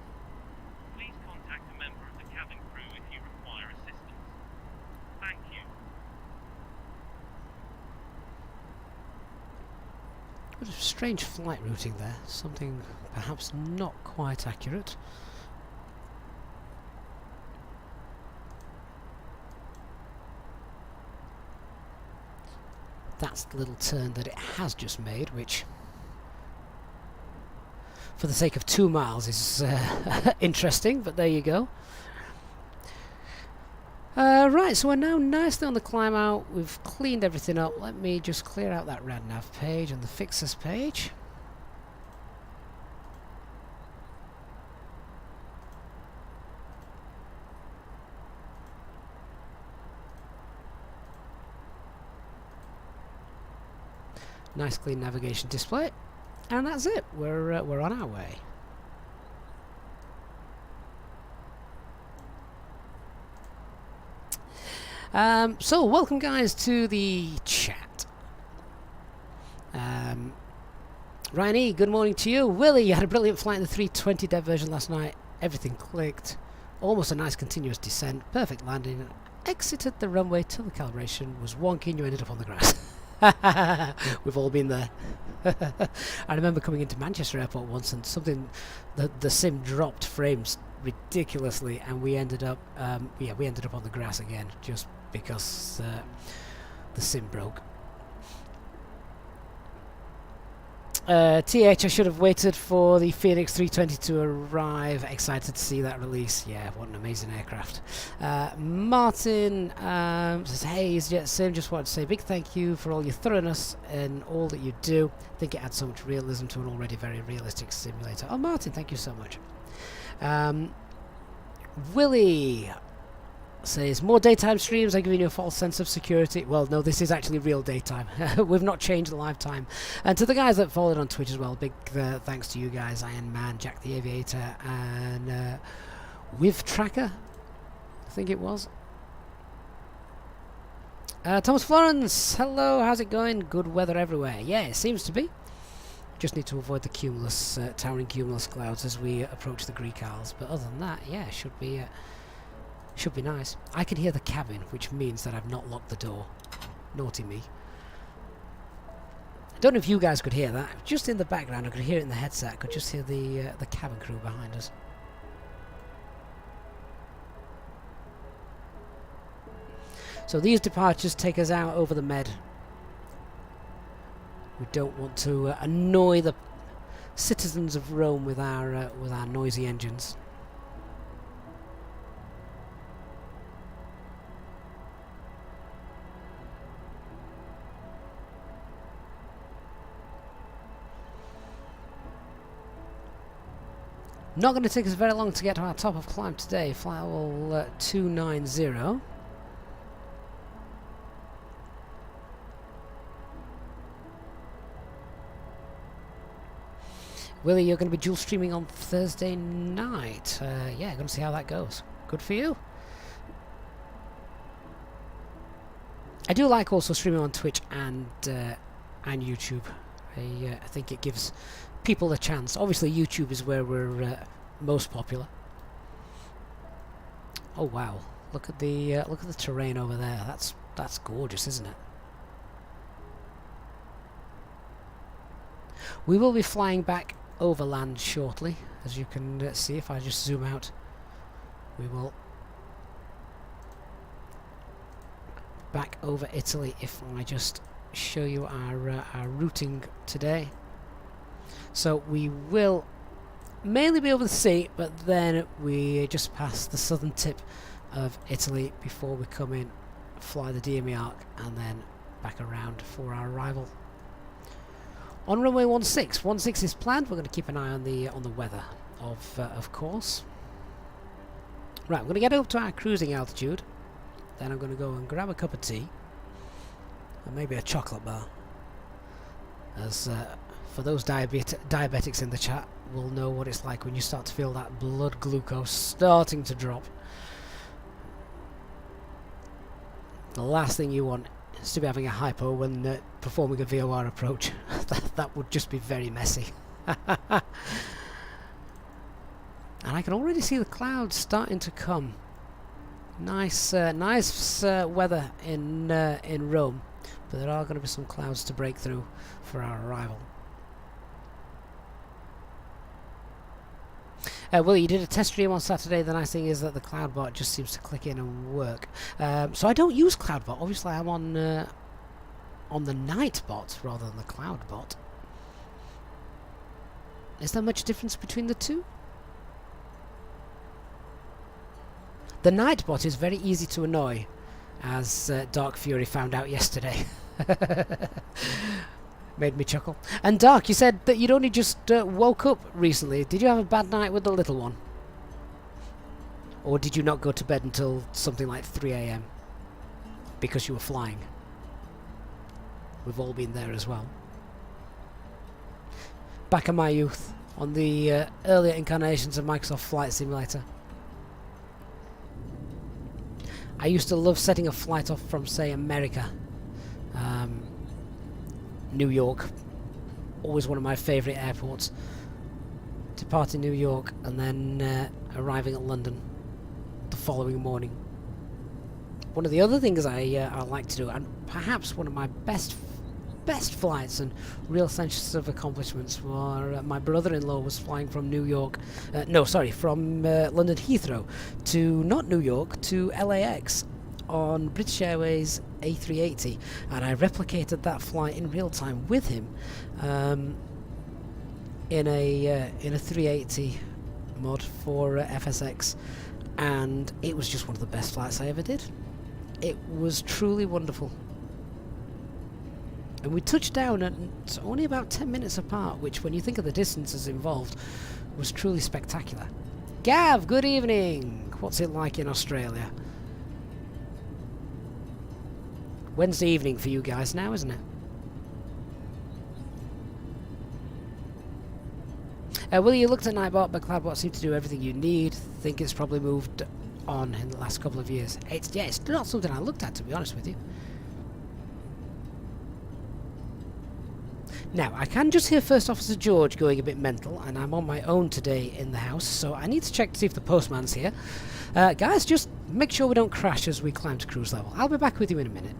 Please contact a member of the cabin crew if you require assistance. Thank you. What a strange flight routing there, something perhaps not quite accurate. That's the little turn that it has just made, which for the sake of 2 miles is interesting, but there you go. Right, so we're now nicely on the climb out. We've cleaned everything up. Let me just clear out that RadNav page and the fixes page. Nice clean navigation display, and that's it. We're on our way. So welcome guys to the chat. Ryan E, good morning to you. Willie, you had a brilliant flight in the 320 dev version last night. Everything clicked. Almost a nice continuous descent. Perfect landing. Exited the runway till the calibration was wonky and you ended up on the grass. We've all been there. I remember coming into Manchester Airport once and something, the sim dropped frames ridiculously and we ended up on the grass again just because the sim broke. TH, I should have waited for the Phoenix 320 to arrive. Excited to see that release. Yeah, what an amazing aircraft. Martin says, hey, EasyJet Sim, just wanted to say a big thank you for all your thoroughness and all that you do. I think it adds so much realism to an already very realistic simulator. Oh, Martin, thank you so much. Willie says, more daytime streams are giving you a false sense of security. Well, no, this is actually real daytime. We've not changed the live time. And to the guys that followed on Twitch as well, big thanks to you guys, Iron Man, Jack the Aviator, and With Tracker, I think it was. Thomas Florence, hello, how's it going? Good weather everywhere. Yeah, it seems to be. Just need to avoid the cumulus, towering cumulus clouds as we approach the Greek Isles. But other than that, yeah, should be nice. I can hear the cabin, which means that I've not locked the door. Naughty me. I don't know if you guys could hear that. Just in the background, I could hear it in the headset. I could just hear the cabin crew behind us. So these departures take us out over the Med. We don't want to annoy the citizens of Rome with our noisy engines. Not going to take us very long to get to our top of climb today. Flight level 290. Willie, you're going to be dual streaming on Thursday night. Yeah, going to see how that goes. Good for you. I do like also streaming on Twitch and YouTube. I think it gives people a chance. Obviously, YouTube is where we're most popular. Oh wow! Look at the terrain over there. That's gorgeous, isn't it? We will be flying back overland shortly, as you can see if I just zoom out. We will back over Italy if I just show you our routing today. So we will mainly be over the sea, but then we just pass the southern tip of Italy before we come in, fly the DME arc, and then back around for our arrival. On runway 16 is planned. We're going to keep an eye on the weather, of course. Right, we're going to get up to our cruising altitude. Then I'm going to go and grab a cup of tea and maybe a chocolate bar. As for those diabetics in the chat, will know what it's like when you start to feel that blood glucose starting to drop. The last thing you want is to be having a hypo when performing a VOR approach. that would just be very messy. And I can already see the clouds starting to come. Nice weather in Rome, but there are going to be some clouds to break through for our arrival. Well, you did a test stream on Saturday. The nice thing is that the CloudBot just seems to click in and work. So I don't use CloudBot. Obviously, I'm on the Nightbot rather than the CloudBot. Is there much difference between the two? The Nightbot is very easy to annoy, as Dark Fury found out yesterday. Made me chuckle. And Dark, you said that you'd only just woke up recently. Did you have a bad night with the little one? Or did you not go to bed until something like 3 AM? Because you were flying. We've all been there as well. Back in my youth, on the earlier incarnations of Microsoft Flight Simulator. I used to love setting a flight off from, say, America. New York, always one of my favourite airports. Departing New York and then arriving at London the following morning. One of the other things I like to do, and perhaps one of my best flights and real sense of accomplishments, were my brother-in-law was flying from New York, from London Heathrow to not New York, to LAX on British Airways A380, and I replicated that flight in real time with him in a 380 mod for FSX, and it was just one of the best flights I ever did. It was truly wonderful. And we touched down at only about 10 minutes apart, which, when you think of the distances involved, was truly spectacular. Gav, good evening! What's it like in Australia? Wednesday evening for you guys now, isn't it? Well, you looked at Nightbot, but CloudBot seems to do everything you need. Think it's probably moved on in the last couple of years. It's not something I looked at, to be honest with you. Now, I can just hear First Officer George going a bit mental, and I'm on my own today in the house, so I need to check to see if the postman's here. Guys, just make sure we don't crash as we climb to cruise level. I'll be back with you in a minute.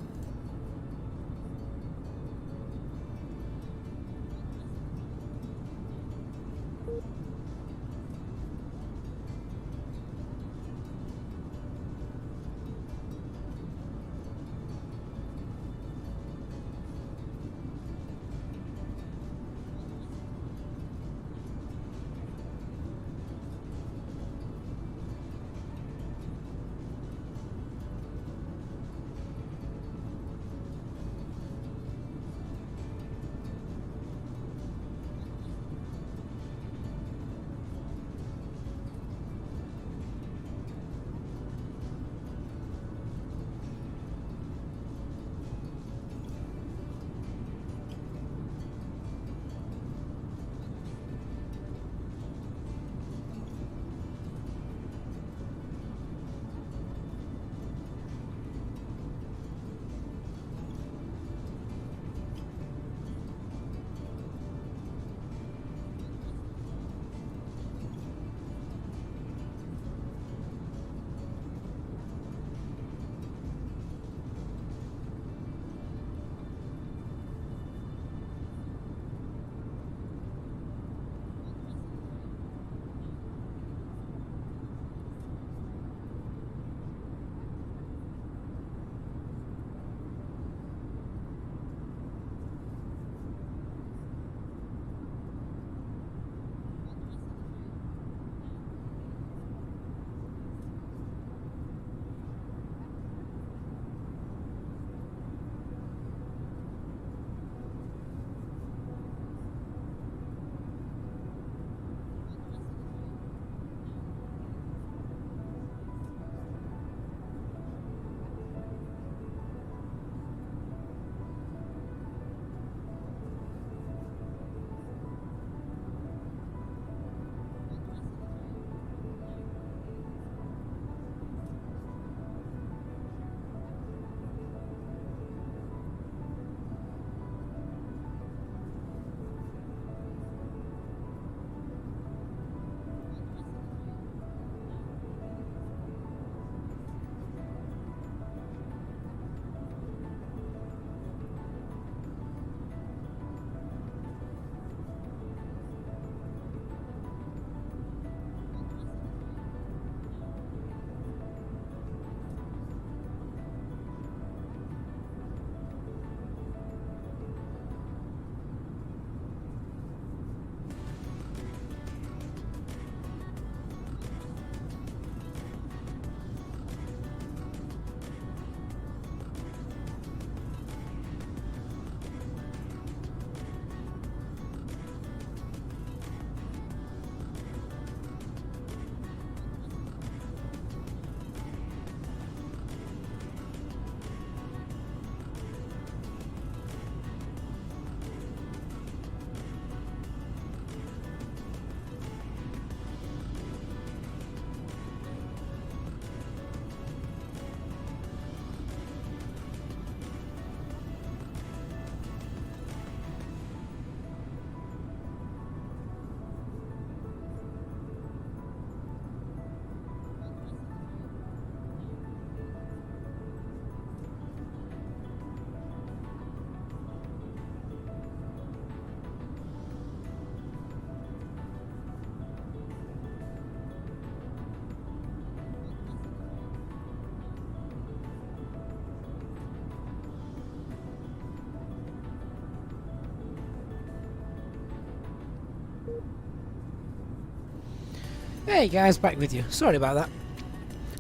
Hey guys, back with you. Sorry about that.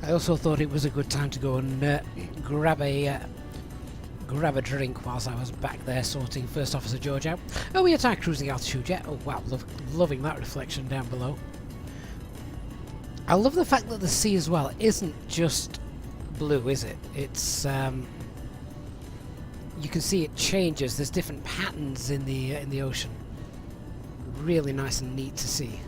I also thought it was a good time to go and grab a drink whilst I was back there sorting First Officer George out. Oh, we attack cruising altitude yet? Oh wow, loving that reflection down below. I love the fact that the sea as well isn't just blue, is it? It's you can see it changes. There's different patterns in the ocean. Really nice and neat to see.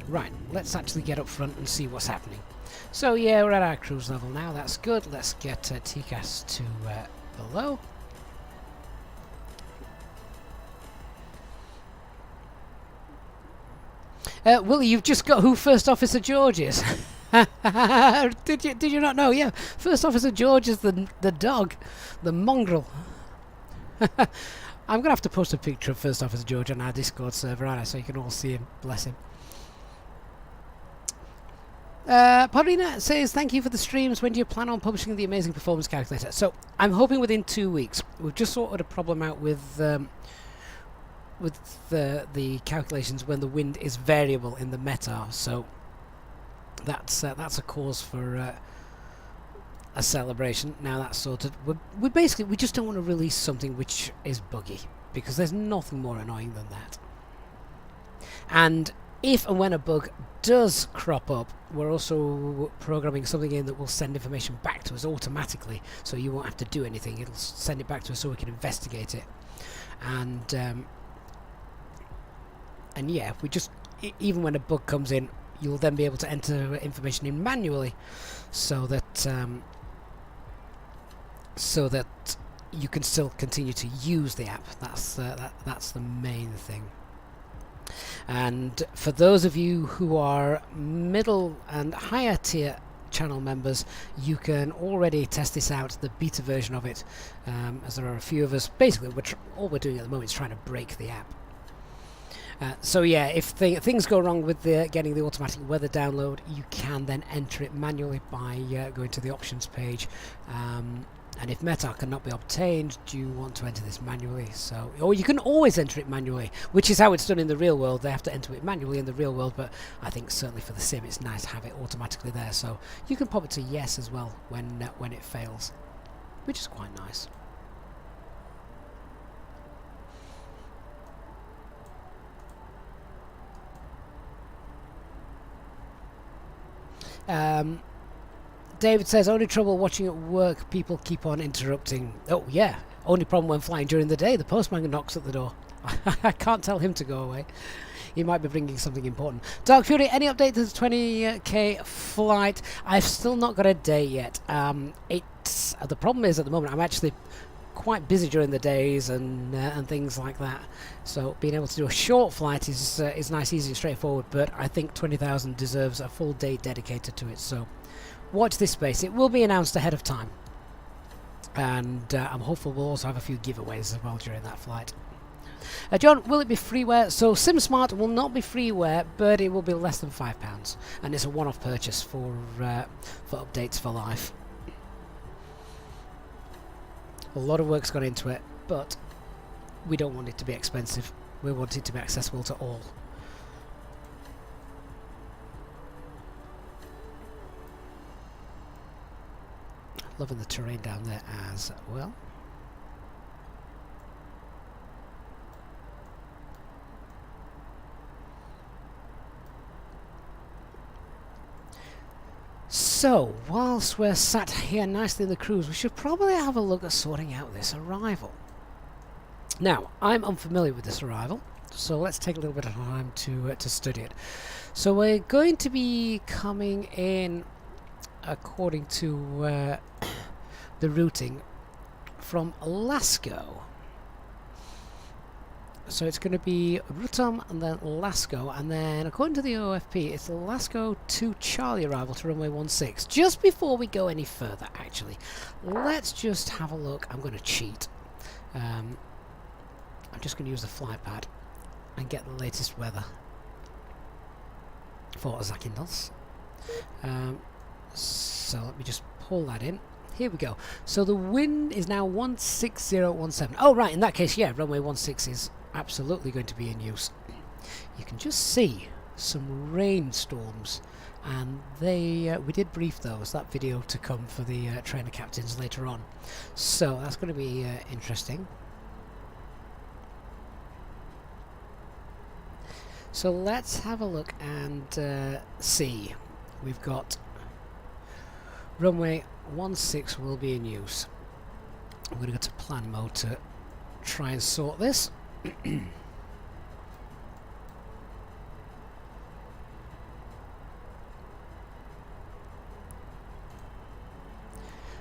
Right, let's actually get up front and see what's happening. So yeah, we're at our cruise level now. That's good. Let's get TCAS to below. Willie, you've just got who First Officer George is. Did you not know? Yeah, First Officer George is the dog, the mongrel. I'm gonna have to post a picture of First Officer George on our Discord server, aren't I, so you can all see him. Bless him. Paulina says, thank you for the streams. When do you plan on publishing the amazing performance calculator? So I'm hoping within 2 weeks. We've just sorted a problem out with the calculations when the wind is variable in the METAR. So that's a cause for a celebration. Now that's sorted. We basically just don't want to release something which is buggy, because there's nothing more annoying than that. And if and when a bug does crop up, we're also programming something in that will send information back to us automatically, so you won't have to do anything. It'll send it back to us so we can investigate it. And yeah, we just even when a bug comes in, you'll then be able to enter information in manually, so that you can still continue to use the app. That's the main thing. And for those of you who are middle and higher tier channel members, you can already test this out, the beta version of it, as there are a few of us. Basically, all we're doing at the moment is trying to break the app. So yeah, if things go wrong with getting the automatic weather download, you can then enter it manually by going to the options page. And if METAR cannot be obtained, do you want to enter this manually? So, or you can always enter it manually, which is how it's done in the real world. They have to enter it manually in the real world, but I think certainly for the sim it's nice to have it automatically there. So you can pop it to yes as well when it fails, which is quite nice. David says, only trouble watching at work, people keep on interrupting. Oh yeah, only problem when flying during the day, the postman knocks at the door. I can't tell him to go away. He might be bringing something important. Dark Fury, any update to the 20k flight? I've still not got a date yet. The problem is at the moment I'm actually quite busy during the days and things like that. So being able to do a short flight is nice, easy and straightforward, but I think 20,000 deserves a full day dedicated to it. So watch this space. It will be announced ahead of time, and I'm hopeful we'll also have a few giveaways as well during that flight. John, will it be freeware? So SimSmart will not be freeware, but it will be less than £5, and it's a one-off purchase for updates for life. A lot of work's gone into it, but we don't want it to be expensive. We want it to be accessible to all. Loving the terrain down there as well. So, whilst we're sat here nicely in the cruise, we should probably have a look at sorting out this arrival. Now, I'm unfamiliar with this arrival, so let's take a little bit of time to study it. So we're going to be coming in according to the routing from Lasco. So it's going to be Rutom and then Lasco, and then according to the OFP it's Lasco to Charlie arrival to runway 16. Just before we go any further, actually, let's just have a look. I'm going to cheat. I'm just going to use the flight pad and get the latest weather for Zakinthos. So let me just pull that in. Here we go. So the wind is now 16017. Oh right, in that case, yeah, runway 16 is absolutely going to be in use. You can just see some rainstorms, and they we did brief those, that video to come for the trainer captains later on, so that's going to be interesting. So let's have a look and see. We've got runway 16 will be in use. I'm going to go to plan mode to try and sort this.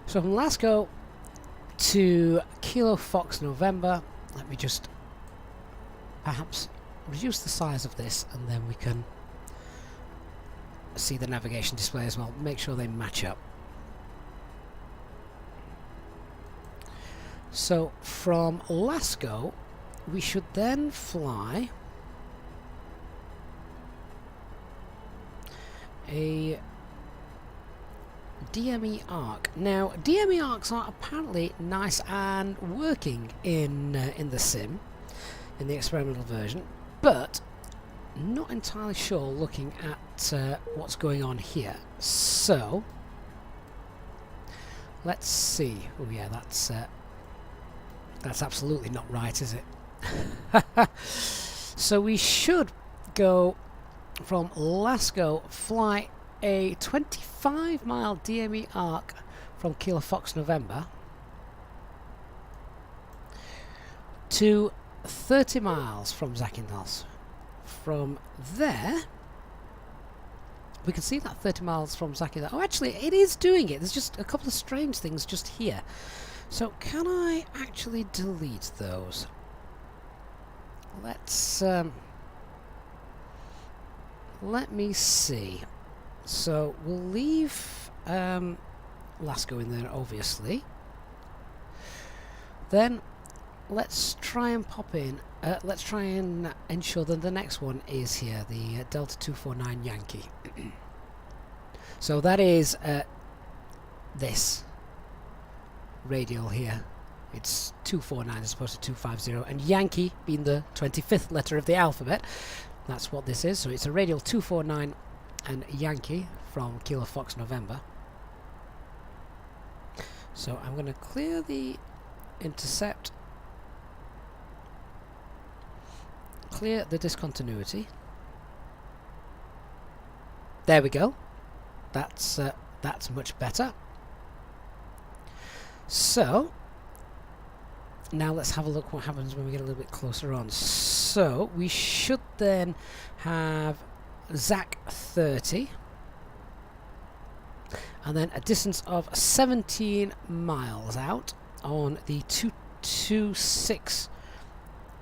So from Glasgow to Kilo Fox November, let me just perhaps reduce the size of this, and then we can see the navigation display as well, make sure they match up. So from Glasgow we should then fly a DME arc. Now DME arcs are apparently nice and working in the sim, in the experimental version, but not entirely sure looking at what's going on here. So let's see. Oh yeah, that's absolutely not right, is it? So we should go from Glasgow, fly a 25-mile DME arc from Kilo Fox November to 30 miles from Zakinthos. From there we can see that 30 miles from Zakinthos. Oh, actually it is doing it. There's just a couple of strange things just here. So can I actually delete those? Let's let me see. So we'll leave Glasgow in there, obviously. Then let's try and pop in. Let's try and ensure that the next one is here, the Delta 249 Yankee. So that is this radial here. It's 249 as opposed to 250, and Yankee being the 25th letter of the alphabet. That's what this is. So it's a radial 249 and Yankee from Kilo Fox November. So I'm going to clear the intercept, clear the discontinuity. There we go. That's much better. So now let's have a look what happens when we get a little bit closer on. So we should then have ZAC 30 and then a distance of 17 miles out on the 226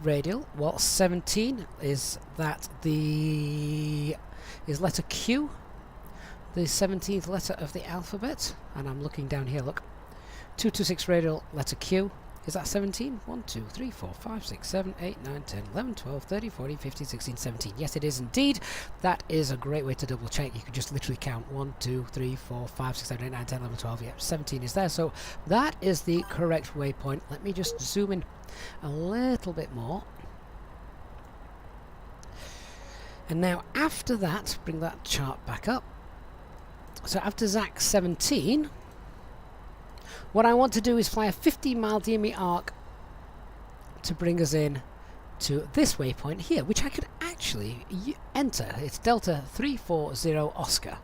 radial. Well, 17 is that is letter Q, the 17th letter of the alphabet, and I'm looking down here, look, 226 radial letter Q. Is that 17? 1, 2, 3, 4, 5, 6, 7, 8, 9, 10, 11, 12, 13, 14, 15, 16, 17. Yes, it is indeed. That is a great way to double check. You can just literally count 1, 2, 3, 4, 5, 6, 7, 8, 9, 10, 11, 12. Yeah, 17 is there. So that is the correct waypoint. Let me just zoom in a little bit more. And now after that, bring that chart back up. So after ZAC 17, what I want to do is fly a 15-mile DME arc to bring us in to this waypoint here, which I could actually enter. It's Delta 340 Oscar.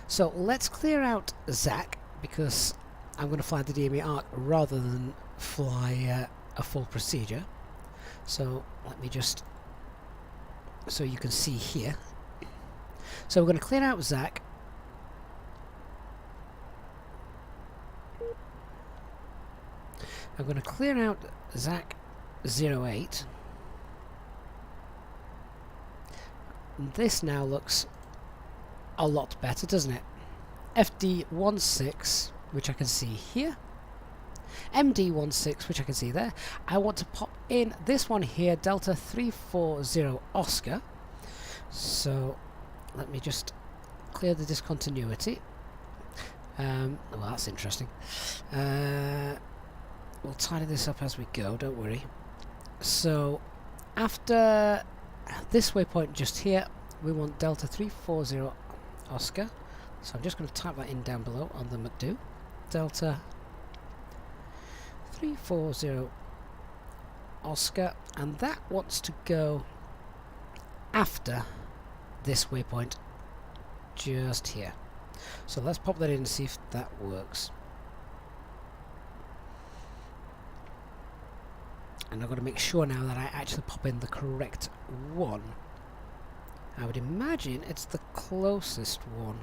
So let's clear out ZAC, because I'm going to fly the DME arc rather than fly a full procedure. So let me just, so you can see here. So we're going to clear out ZAC. I'm going to clear out ZAC 08. This now looks a lot better, doesn't it? FD16, which I can see here. MD16, which I can see there. I want to pop in this one here, Delta 340 Oscar. So let me just clear the discontinuity. Well, that's interesting. we'll tidy this up as we go, don't worry. So after this waypoint just here, we want Delta 340 Oscar. So I'm just going to type that in down below on the McDo. Delta 340 Oscar, and that wants to go after this waypoint just here. So let's pop that in and see if that works. And I've got to make sure now that I actually pop in the correct one. I would imagine it's the closest one.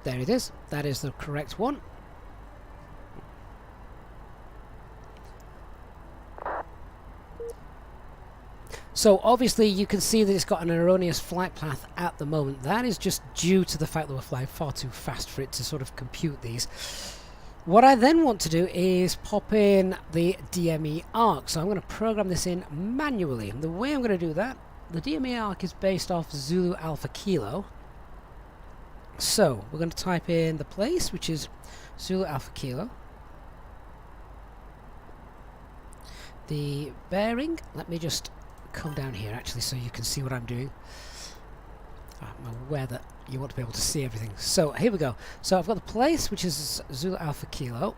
There it is. That is the correct one. So obviously you can see that it's got an erroneous flight path at the moment. That is just due to the fact that we're flying far too fast for it to sort of compute these. What I then want to do is pop in the DME arc. So I'm going to program this in manually. And the way I'm going to do that, the DME arc is based off Zulu Alpha Kilo. So we're going to type in the place, which is Zulu Alpha Kilo. The bearing, let me just come down here actually so you can see what I'm doing. I'm aware that you want to be able to see everything. So here we go. So I've got the place, which is Zulu Alpha Kilo.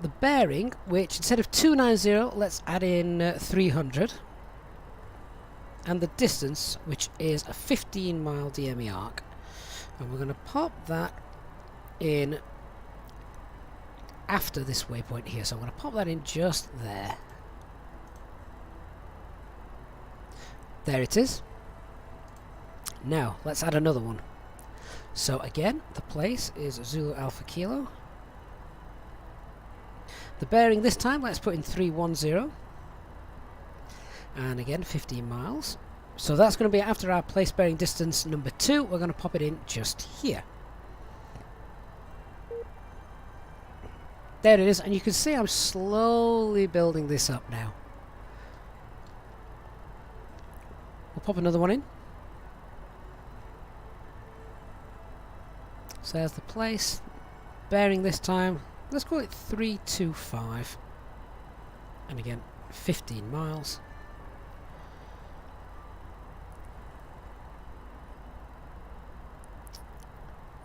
The bearing, which instead of 290, let's add in 300. And the distance, which is a 15-mile DME arc. And we're going to pop that in after this waypoint here. So I'm going to pop that in just there. There it is. Now, let's add another one. So again, the place is Zulu Alpha Kilo. The bearing this time, let's put in 310. And again, 15 miles. So that's going to be after our place bearing distance number 2. We're going to pop it in just here. There it is, and you can see I'm slowly building this up now. We'll pop another one in. So there's the place. Bearing this time, let's call it 325. And again, 15 miles.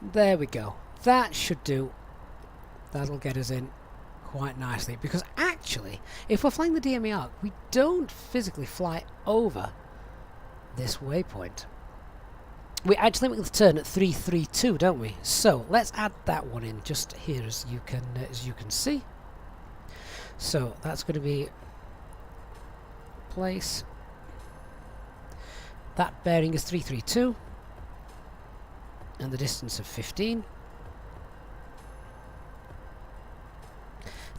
There we go. That should do. That'll get us in quite nicely. Because actually, if we're flying the DME arc, we don't physically fly over this waypoint. We actually make the turn at 332, don't we? So let's add that one in just here, as you can see. So that's going to be place. That bearing is 332, and the distance of 15.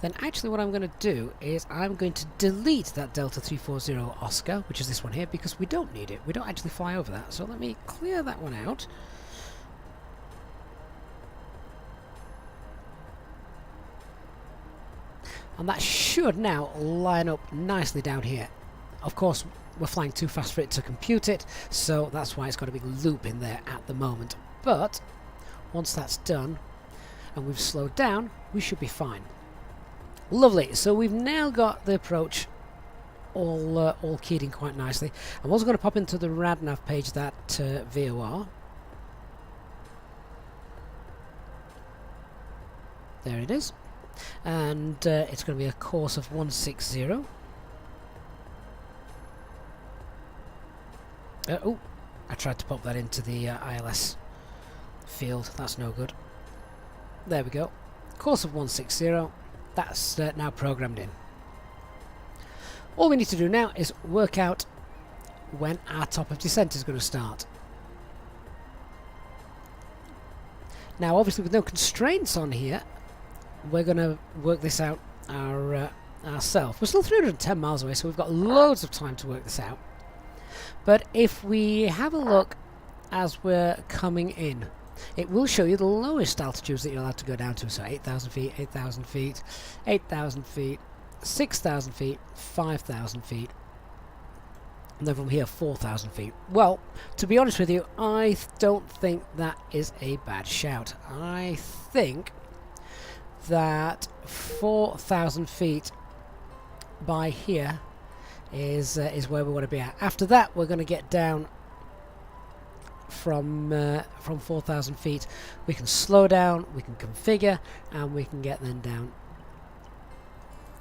Then actually what I'm going to do is I'm going to delete that Delta 340 Oscar, which is this one here, because we don't need it. We don't actually fly over that. So let me clear that one out. And that should now line up nicely down here. Of course, we're flying too fast for it to compute it, so that's why it's got a big loop in there at the moment. But once that's done and we've slowed down, we should be fine. Lovely. So we've now got the approach all keyed in quite nicely. I'm also going to pop into the RadNav page that VOR. There it is. And it's going to be a course of 160. Oh, I tried to pop that into the ILS field. That's no good. There we go. Course of 160. That's now programmed in. All we need to do now is work out when our top of descent is going to start. Now, obviously, with no constraints on here, we're going to work this out ourselves. We're still 310 miles away, so we've got loads of time to work this out. But if we have a look as we're coming in, it will show you the lowest altitudes that you're allowed to go down to. So 8,000 feet, 8,000 feet, 8,000 feet, 6,000 feet, 5,000 feet, And then from here 4,000 feet. Well, to be honest with you, I don't think that is a bad shout. I think that 4,000 feet by here is where we want to be at. After that, we're going to get down from 4,000 feet. We can slow down, we can configure, and we can get then down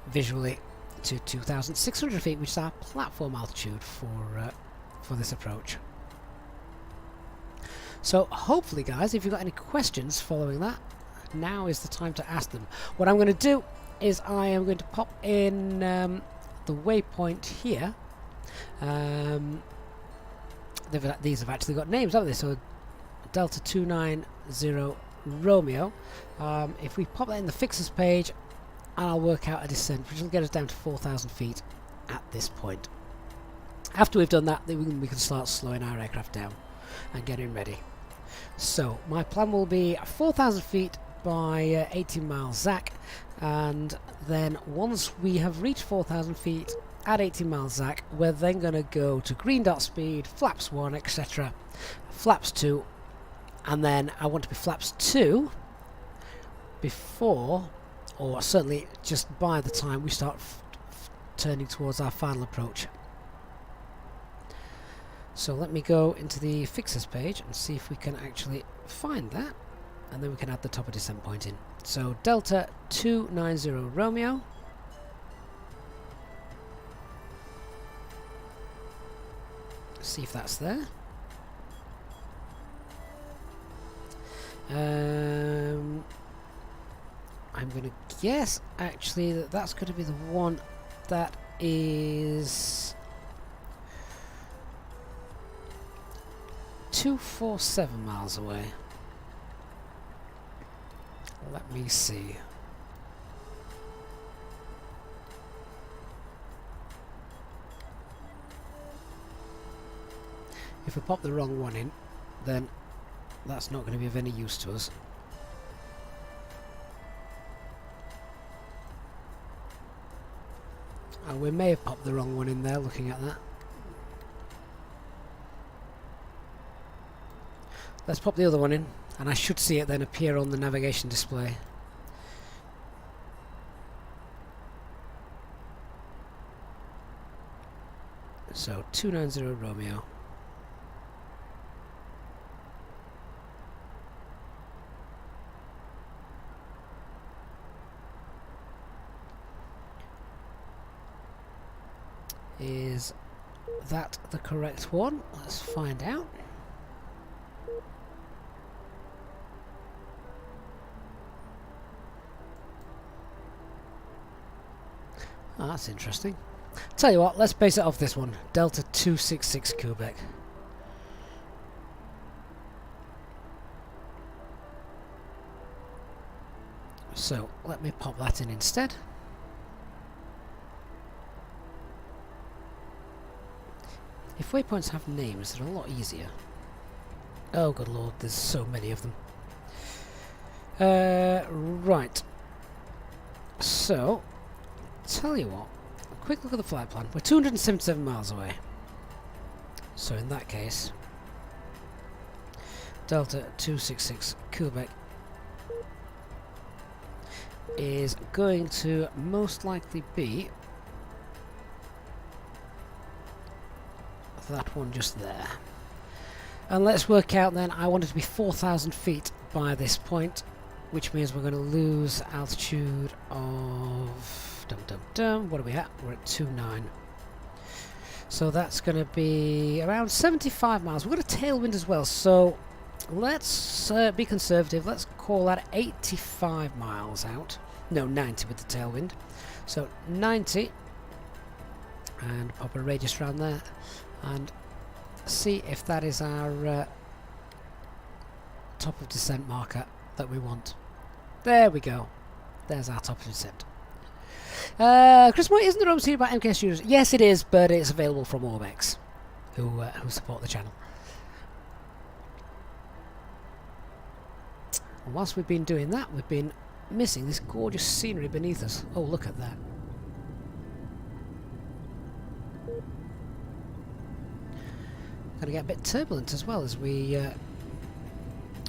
visually to 2,600 feet, which is our platform altitude for this approach. So hopefully, guys, if you've got any questions following that, now is the time to ask them. What I'm going to do is I am going to pop in the waypoint here. These have actually got names, haven't they? So Delta 290 Romeo. If we pop that in the fixes page, and I'll work out a descent, which will get us down to 4,000 feet at this point. After we've done that, then we can start slowing our aircraft down and getting ready. So my plan will be 4,000 feet by 18 miles ZAC, and then once we have reached 4,000 feet at 18 miles ZAC, we're then going to go to green dot speed, flaps 1, etc., flaps 2, and then I want to be flaps 2 before, or certainly just by the time we start turning towards our final approach. So let me go into the fixes page and see if we can actually find that, and then we can add the top of descent point in. So Delta 290 Romeo, see if that's there. I'm going to guess actually that that's going to be the one that is 247 miles away. Let me see. If we pop the wrong one in, then that's not going to be of any use to us. And we may have popped the wrong one in there looking at that. Let's pop the other one in, and I should see it then appear on the navigation display. So 290 Romeo. Is that the correct one? Let's find out. Oh, that's interesting. Tell you what, let's base it off this one. Delta 266 Quebec. So let me pop that in instead. If waypoints have names, they're a lot easier. Oh good lord, there's so many of them. Right. So, tell you what, a quick look at the flight plan. We're 277 miles away. So in that case, Delta 266 Quebec is going to most likely be that one just there. And let's work out then, I want it to be 4,000 feet by this point, which means we're going to lose altitude of what are we at? We're at 29. So that's going to be around 75 miles. We've got a tailwind as well, so let's be conservative. Let's call that 85 miles out. No, 90 with the tailwind. So 90, and pop a radius around there and see if that is our top of descent marker that we want. There we go. There's our top of descent. Chris Moy, isn't the Rome series by MK Studios? Yes, it is, but it's available from Orbx, who support the channel. And whilst we've been doing that, we've been missing this gorgeous scenery beneath us. Oh, look at that. Going to get a bit turbulent as well as we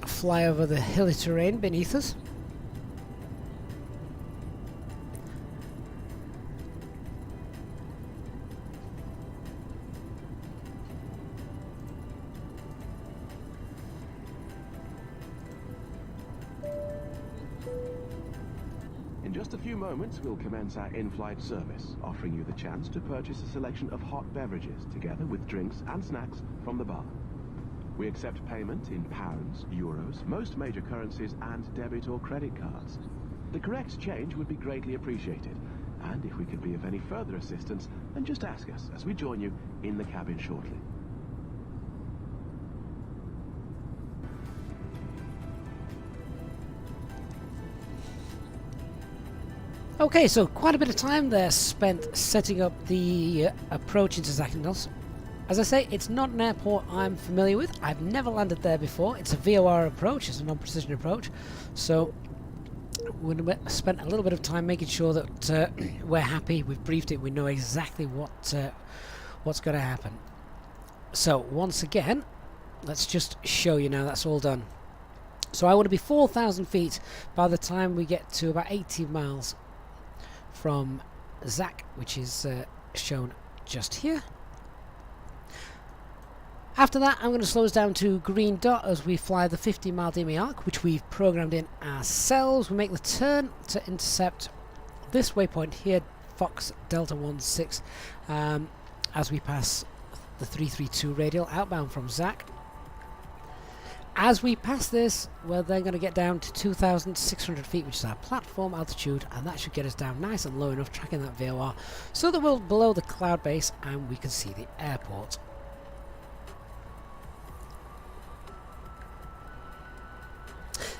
fly over the hilly terrain beneath us. In just a few moments, we'll commence our in-flight service, offering you the chance to purchase a selection of hot beverages, together with drinks and snacks from the bar. We accept payment in pounds, euros, most major currencies, and debit or credit cards. The correct change would be greatly appreciated, and if we could be of any further assistance, then just ask us as we join you in the cabin shortly. Okay, so quite a bit of time there spent setting up the approach into Zakinthos. As I say, it's not an airport I'm familiar with. I've never landed there before. It's a VOR approach, it's a non-precision approach. So we spent a little bit of time making sure that we're happy, we've briefed it, we know exactly what's going to happen. So once again, let's just show you now that's all done. So I want to be 4,000 feet by the time we get to about 18 miles from Zak, which is shown just here. After that, I'm going to slow us down to green dot as we fly the 50-mile DME arc, which we've programmed in ourselves. We make the turn to intercept this waypoint here, Fox Delta 16, as we pass the 332 radial outbound from Zak. As we pass this, we're then going to get down to 2,600 feet, which is our platform altitude, and that should get us down nice and low enough, tracking that VOR, so that we're below the cloud base and we can see the airport.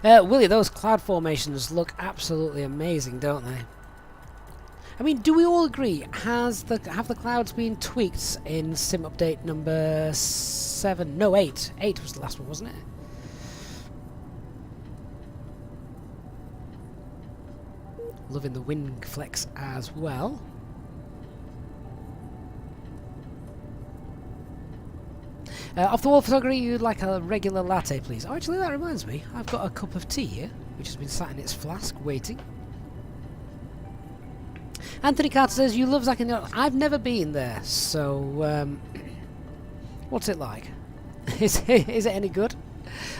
Willie, those cloud formations look absolutely amazing, don't they? I mean, do we all agree? Have the clouds been tweaked in sim update number 7? No, 8. 8 was the last one, wasn't it? Loving the wing flex as well. Off the wall photography, you'd like a regular latte, please. Oh, actually, that reminds me. I've got a cup of tea here, which has been sat in its flask, waiting. Anthony Carter says, you love Zakinthos. I've never been there, so what's it like? Is it any good?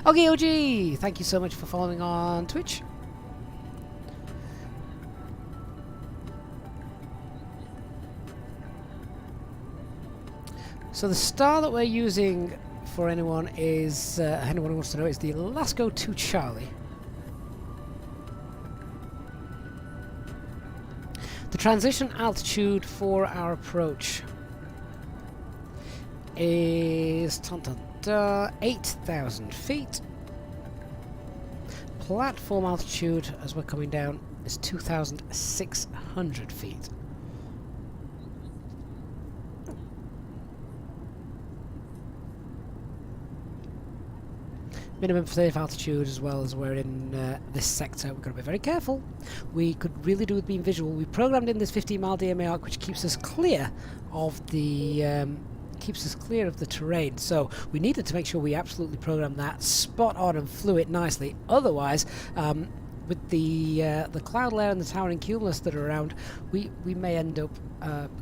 Okay, OG, thank you so much for following on Twitch. So the star that we're using for anyone is, anyone who wants to know, is the Lasco 2 Charlie. The transition altitude for our approach is 8,000 feet. Platform altitude, as we're coming down, is 2,600 feet. Minimum safe altitude, as well as we're in this sector, we've got to be very careful. We could really do with being visual. We programmed in this 15-mile DMA arc, which keeps us clear of the terrain. So we needed to make sure we absolutely programmed that spot on and flew it nicely. Otherwise, with the cloud layer and the towering cumulus that are around, we may end up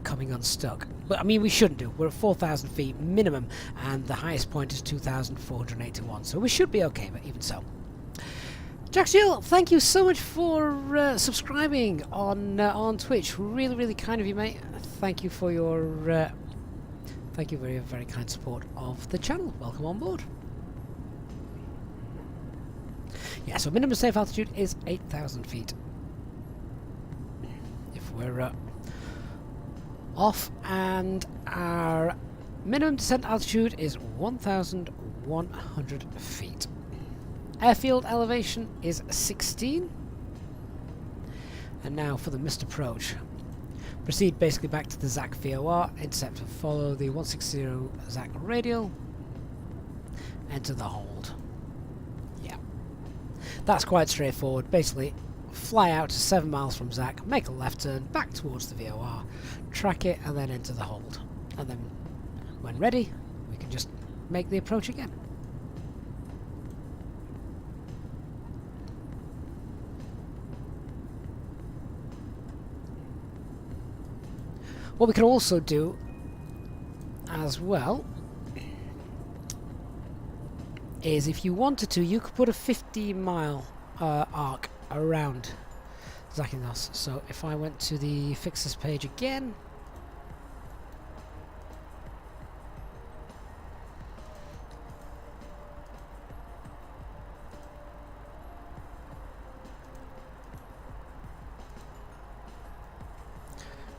coming unstuck. But I mean, we shouldn't do. We're at 4,000 feet minimum, and the highest point is 2,481. So we should be okay. But even so, Jack Steele, thank you so much for subscribing on Twitch. Really, really kind of you, mate. Thank you for your thank you for your very kind support of the channel. Welcome on board. Yeah, so minimum safe altitude is 8,000 feet. If we're off, and our minimum descent altitude is 1,100 feet. Airfield elevation is 16. And now for the missed approach. Proceed basically back to the Zak VOR, intercept and follow the 160 Zak radial, enter the hold. Yeah. That's quite straightforward. Basically, fly out to 7 miles from Zak, make a left turn back towards the VOR, track it, and then enter the hold. And then, when ready, we can just make the approach again. What we can also do as well is, if you wanted to, you could put a 50-mile arc around Zakinthos. So if I went to the fixes page again,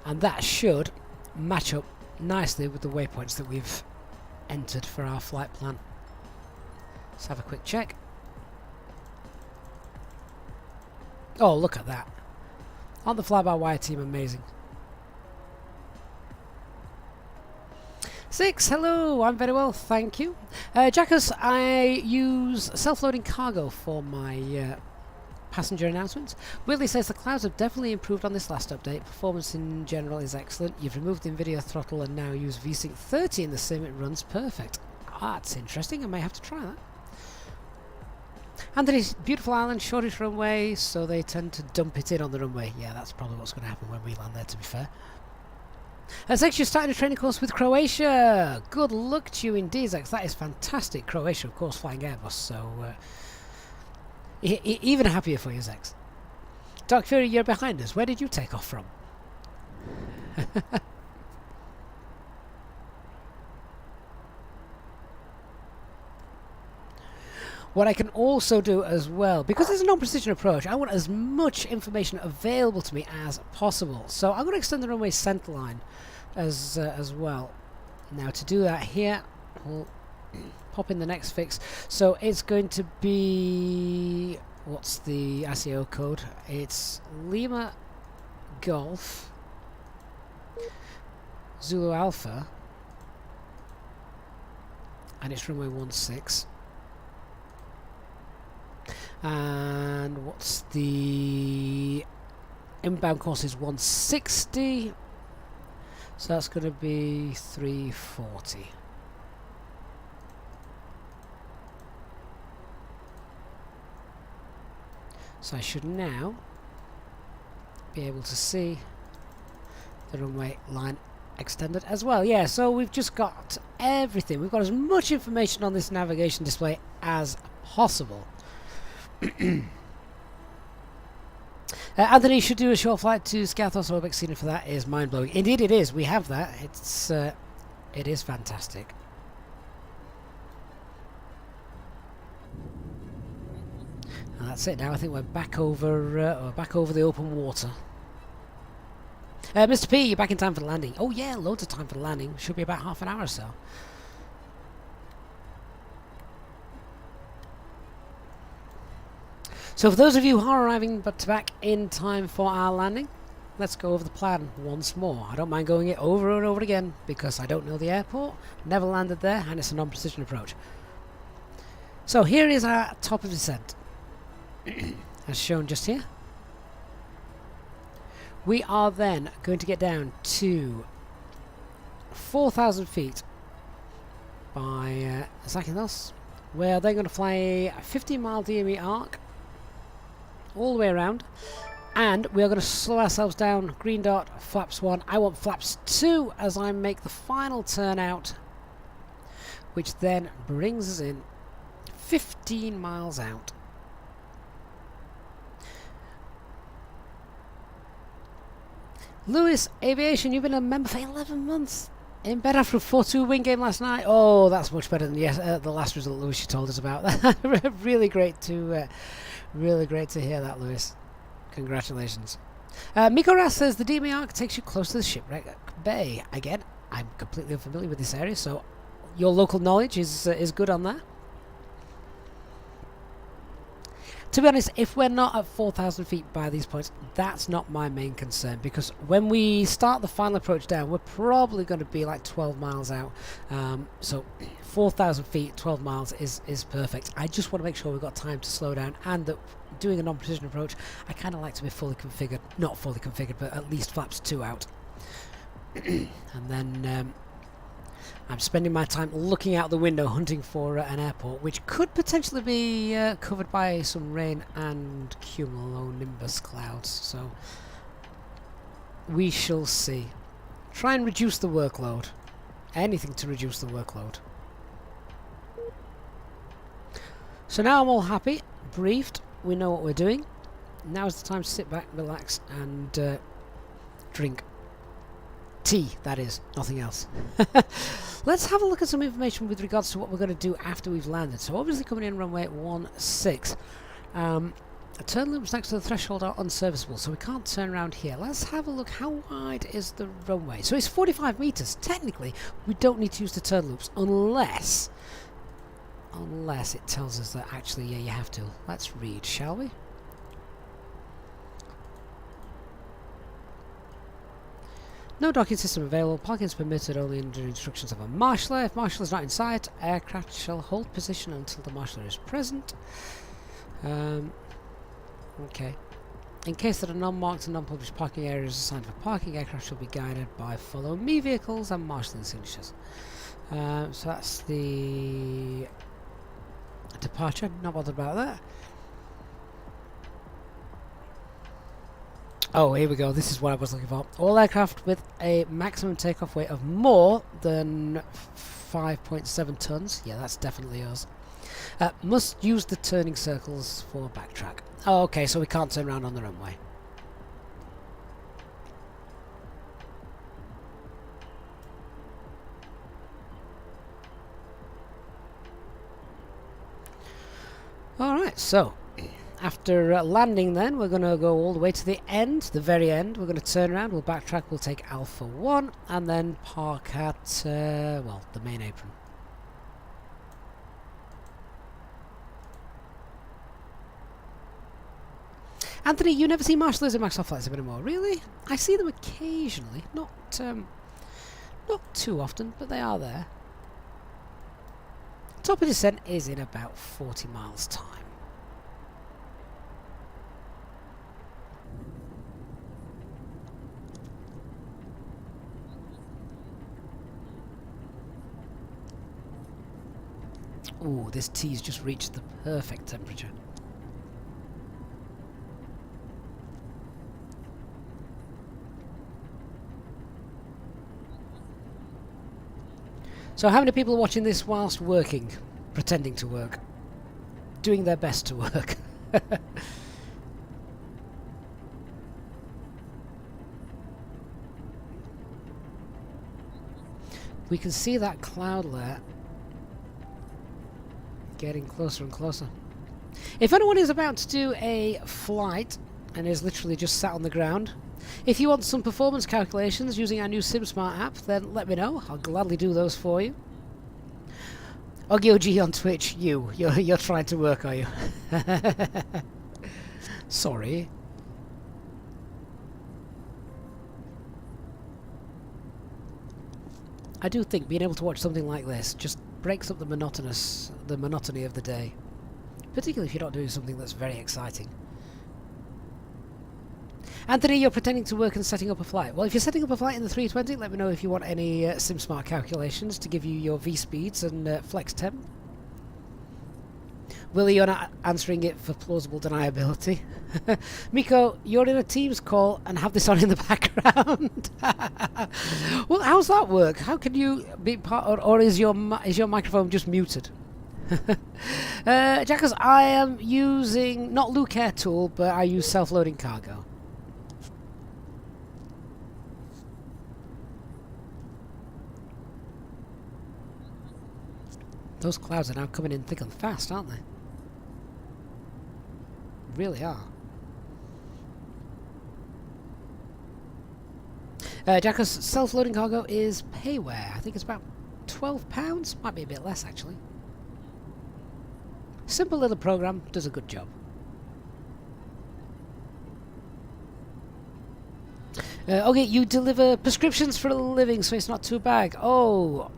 and that should match up nicely with the waypoints that we've entered for our flight plan. Let's have a quick check. Oh, look at that. Aren't the fly-by-wire team amazing? 6, hello, I'm very well, thank you. Jackus, I use self-loading cargo for my passenger announcements. Willie says the clouds have definitely improved on this last update. Performance in general is excellent. You've removed the NVIDIA throttle and now use VSync 30 in the sim. It runs perfect. That's interesting. I may have to try that. Anthony's beautiful island, shortest runway, so they tend to dump it in on the runway. Yeah, that's probably what's going to happen when we land there, to be fair. Zex, you're starting a training course with Croatia. Good luck to you indeed, Zex. That is fantastic. Croatia, of course, flying Airbus, so even happier for you, Zex. Dark Fury, you're behind us. Where did you take off from? What I can also do as well, because it's a non-precision approach, I want as much information available to me as possible. So I'm going to extend the runway centerline as well. Now to do that here, we'll pop in the next fix. So it's going to be, what's the ICO code? It's Lima Golf Zulu Alpha, and it's runway 16. And what's the inbound course is 160, so that's going to be 340. So I should now be able to see the runway line extended as well. Yeah, so we've just got everything. We've got as much information on this navigation display as possible. Anthony should do a short flight to Zakinthos. Orbx scene for that is mind-blowing. Indeed it is. We have that. It is fantastic. And that's it now. I think we're back over the open water. Mr. P, you're back in time for the landing. Oh yeah, loads of time for the landing. Should be about half an hour or so. So for those of you who are arriving but back in time for our landing, let's go over the plan once more. I don't mind going it over and over again because I don't know the airport, never landed there, and it's a non-precision approach. So here is our top of descent, as shown just here. We are then going to get down to 4,000 feet by Zakinthos, where they're going to fly a 15-mile DME arc all the way around, and we are going to slow ourselves down. Green dot, flaps 1. I want flaps 2 as I make the final turn out, which then brings us in 15 miles out. Lewis Aviation, you've been a member for 11 months. In bed after a 4-2 win game last night. Oh, that's much better than the last result Lewis you told us about. Really great to hear that, Lewis. Congratulations. Miko Ras says the DME arc takes you close to the shipwreck bay. Again, I'm completely unfamiliar with this area, so your local knowledge is good on that. To be honest, if we're not at 4,000 feet by these points, that's not my main concern, because when we start the final approach down, we're probably going to be like 12 miles out. So 4,000 feet, 12 miles is perfect. I just want to make sure we've got time to slow down, and that doing a non-precision approach, I kind of like to be fully configured. Not fully configured, but at least flaps 2 out. And then I'm spending my time looking out the window hunting for an airport which could potentially be covered by some rain and cumulonimbus clouds, so we shall see. Try and reduce the workload. Anything to reduce the workload. So now I'm all happy, briefed, we know what we're doing. Now's the time to sit back, relax and drink. Tea, that is, nothing else. Let's have a look at some information with regards to what we're going to do after we've landed. So obviously coming in runway 16. Turn loops next to the threshold are unserviceable, so we can't turn around here. Let's have a look. How wide is the runway? So it's 45 meters. Technically, we don't need to use the turn loops unless it tells us that actually, yeah, you have to. Let's read, shall we? No docking system available. Parking is permitted only under instructions of a marshaller. If marshaller is not in sight, aircraft shall hold position until the marshaller is present. Okay. In case there are non-marked and non-published parking areas assigned for parking, aircraft shall be guided by follow me vehicles and marshalling signatures. So that's the departure. Not bothered about that. Oh, here we go. This is what I was looking for. All aircraft with a maximum takeoff weight of more than 5.7 tons. Yeah, that's definitely us. Must use the turning circles for backtrack. Oh, okay, so we can't turn around on the runway. Alright, so after landing then, we're going to go all the way to the end, the very end. We're going to turn around, we'll backtrack, we'll take Alpha 1 and then park at, well, the main apron. Anthony, you never see marshallers in Microsoft Flight Sim anymore, really? I see them occasionally, not too often, but they are there. Top of descent is in about 40 miles time. Ooh, this tea's just reached the perfect temperature. So how many people are watching this whilst working? Pretending to work? Doing their best to work? We can see that cloud layer getting closer and closer. If anyone is about to do a flight and is literally just sat on the ground, if you want some performance calculations using our new SimSmart app, then let me know. I'll gladly do those for you. OGOG on Twitch, you're trying to work, are you? Sorry. I do think being able to watch something like this just breaks up the monotony of the day. Particularly if you're not doing something that's very exciting. Anthony, you're pretending to work and setting up a flight. Well, if you're setting up a flight in the 320, let me know if you want any SimSmart calculations to give you your V-speeds and flex temp. Willie, you're not answering it for plausible deniability. Miko, you're in a Teams call and have this on in the background. Well, how's that work? How can you be part, or is your microphone just muted? Jackers, I am using not Luke Air Tool, but I use self-loading cargo. Those clouds are now coming in thick and fast, aren't they? Really are. Jackass, self-loading cargo is payware. I think it's about £12. Might be a bit less, actually. Simple little program, does a good job. Okay, you deliver prescriptions for a living, so it's not too bad. Oh,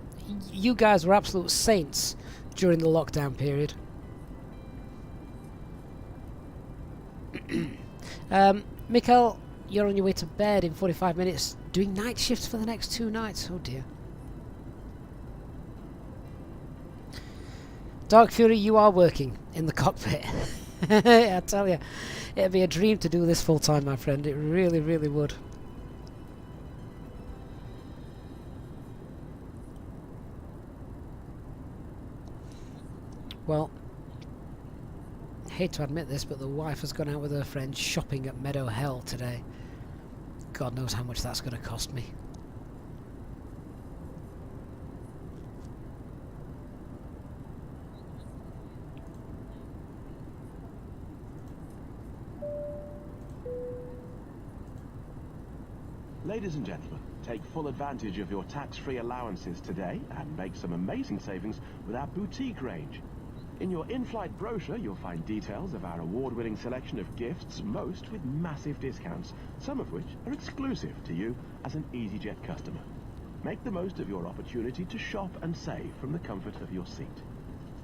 you guys were absolute saints during the lockdown period. Mikkel, you're on your way to bed in 45 minutes, doing night shifts for the next 2 nights. Oh dear. Dark Fury, you are working in the cockpit. I tell you, it'd be a dream to do this full time, my friend. It really, really would. Well, hate to admit this, but the wife has gone out with her friend shopping at Meadow Hell today. God knows how much that's going to cost me. Ladies and gentlemen, take full advantage of your tax-free allowances today and make some amazing savings with our boutique range. In your in-flight brochure, you'll find details of our award-winning selection of gifts, most with massive discounts, some of which are exclusive to you as an EasyJet customer. Make the most of your opportunity to shop and save from the comfort of your seat.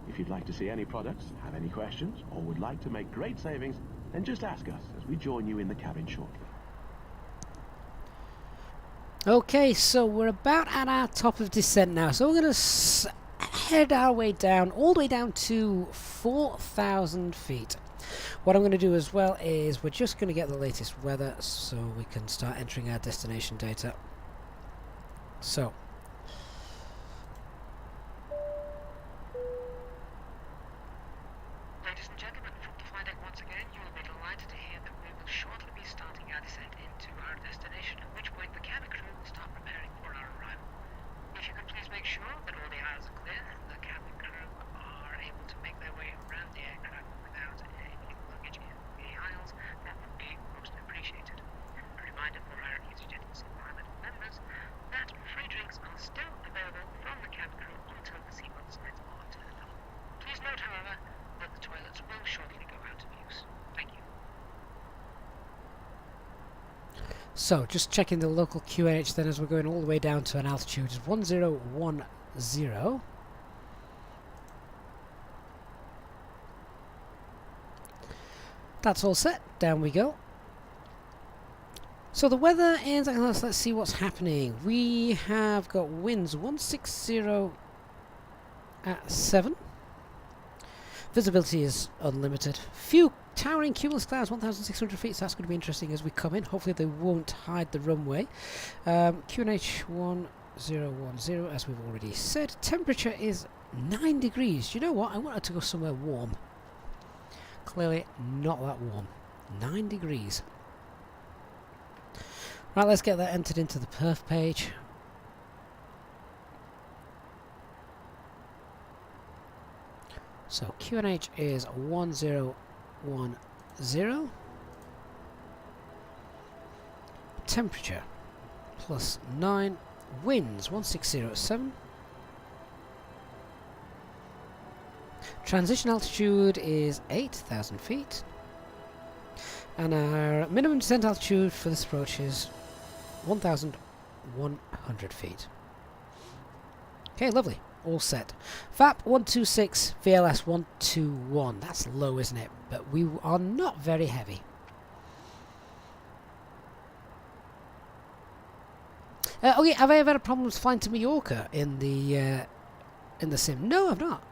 If you'd like to see any products, have any questions, or would like to make great savings, then just ask us as we join you in the cabin shortly. Okay, so we're about at our top of descent now, so we're going to head our way down, all the way down to 4,000 feet. What I'm going to do as well is we're just going to get the latest weather so we can start entering our destination data. So, Ladies and gentlemen, from the flight deck once again, you will be delighted to hear that we will shortly be starting our descent into our destination, at which point the cabin crew will start preparing for our arrival. If you could please make sure that all the aisles are clear, the cabin crew are able to make their way around the aircraft without any luggage in the aisles, that would be most appreciated. A reminder for our EasyJet pilot members that free drinks are still available from the cabin crew until the seatbelt signs are turned on. Please note, however, that the toilets will shortly go out of use. Thank you. so just checking the local QNH then as we're going all the way down to an altitude of 1010. That's all set. Down we go. So the weather in Zakinthos, let's see what's happening. We have got winds 160 at 7. Visibility is unlimited. Few towering cumulus clouds, 1,600 feet, so that's going to be interesting as we come in. Hopefully they won't hide the runway. QNH 1010, as we've already said. Temperature is 9 degrees. You know what? I wanted to go somewhere warm. Clearly not that warm. 9 degrees. Right, let's get that entered into the perf page. So QNH is 1010. Temperature +9. Winds 160 at 7. Transition altitude is 8,000 feet. And our minimum descent altitude for this approach is 1,100 feet. Okay, lovely. All set. VAP 126, VLS 121. That's low, isn't it? But we are not very heavy. Okay, have I ever had problems flying to Mallorca in the sim? No, I've not.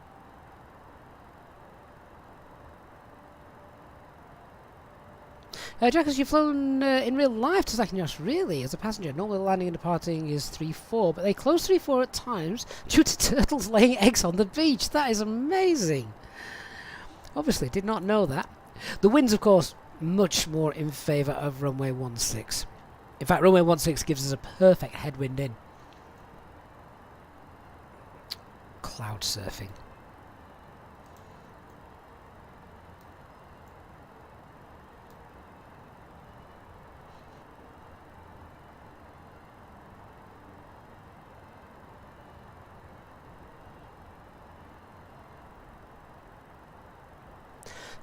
Jackers, you've flown in real life to Zakinthos, really, as a passenger. Normally landing and departing is 3-4, but they close 3-4 at times due to turtles laying eggs on the beach. That is amazing. Obviously, did not know that. The winds, of course, much more in favour of runway 16. In fact, runway 16 gives us a perfect headwind in. Cloud surfing.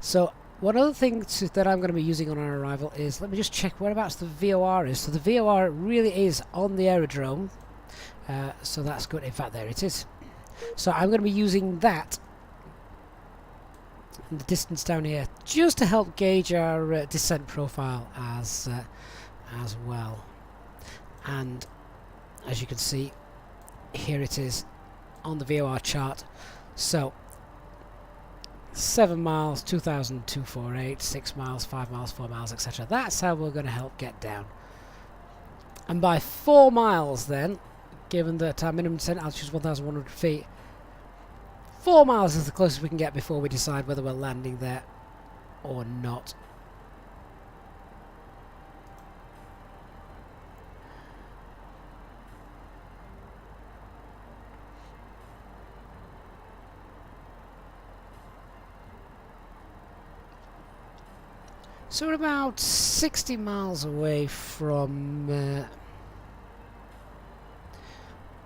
So one other thing that I'm going to be using on our arrival is, let me just check whereabouts the VOR is. So the VOR really is on the aerodrome, so that's good. In fact, there it is. So I'm going to be using that in the distance down here just to help gauge our descent profile as well. And as you can see, here it is on the VOR chart. So 7 miles, 2,248, 6 miles, 5 miles, 4 miles, etc. That's how we're going to help get down. And by 4 miles then, given that our minimum descent altitude is 1,100 feet, 4 miles is the closest we can get before we decide whether we're landing there or not. So we're about 60 miles away from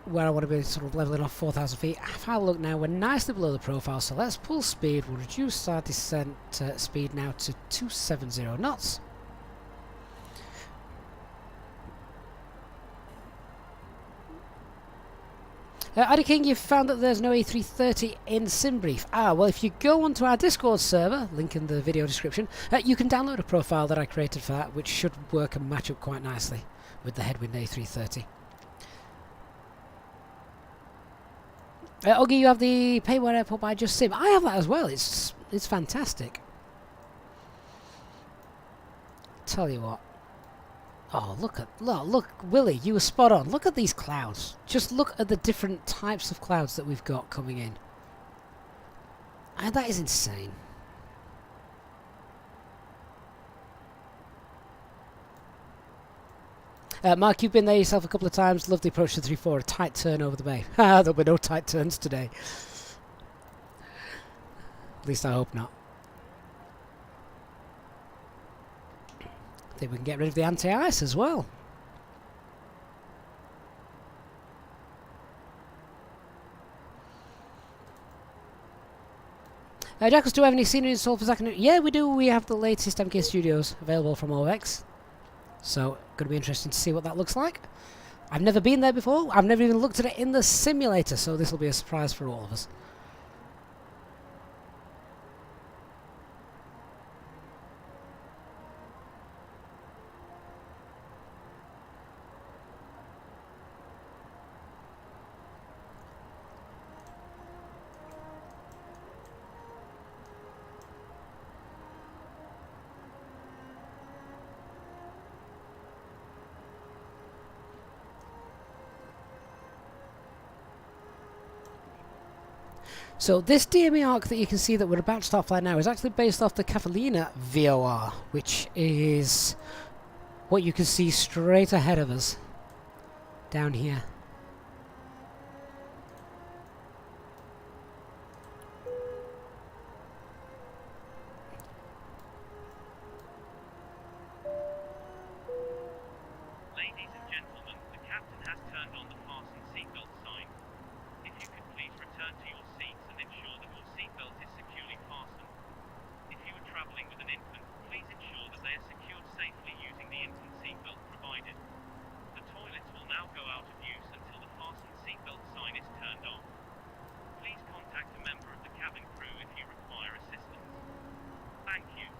where I want to be sort of leveling off 4,000 feet. If I look now, we're nicely below the profile, so let's pull speed. We'll reduce our descent speed now to 270 knots. Addy King, you've found that there's no A330 in SimBrief. Well, if you go onto our Discord server, link in the video description, you can download a profile that I created for that, which should work and match up quite nicely with the headwind A330. Oggy, you have the Payware Airport by Just Sim. I have that as well. It's fantastic. Tell you what. Oh, look, Willie, you were spot on. Look at these clouds. Just look at the different types of clouds that we've got coming in. And that is insane. Mark, you've been there yourself a couple of times. Love the approach to 3-4. A tight turn over the bay. There'll be no tight turns today. At least I hope not. I think we can get rid of the anti-ice as well. Jackals, do we have any scenery installed for Zakinthos? Yeah, we do. We have the latest MK Studios available from Orbx. So, going to be interesting to see what that looks like. I've never been there before. I've never even looked at it in the simulator, so this will be a surprise for all of us. So this DME arc that you can see that we're about to start flying now is actually based off the Cavallina VOR, which is what you can see straight ahead of us down here. Ladies and gentlemen, the captain has turned on the fasten seatbelt sign. If you could please return to your seats and ensure that your seatbelt is securely fastened. If you are travelling with an infant, please ensure that they are secured safely using the infant seatbelt provided. The toilets will now go out of use until the fasten seatbelt sign is turned on. Please contact a member of the cabin crew if you require assistance. Thank you.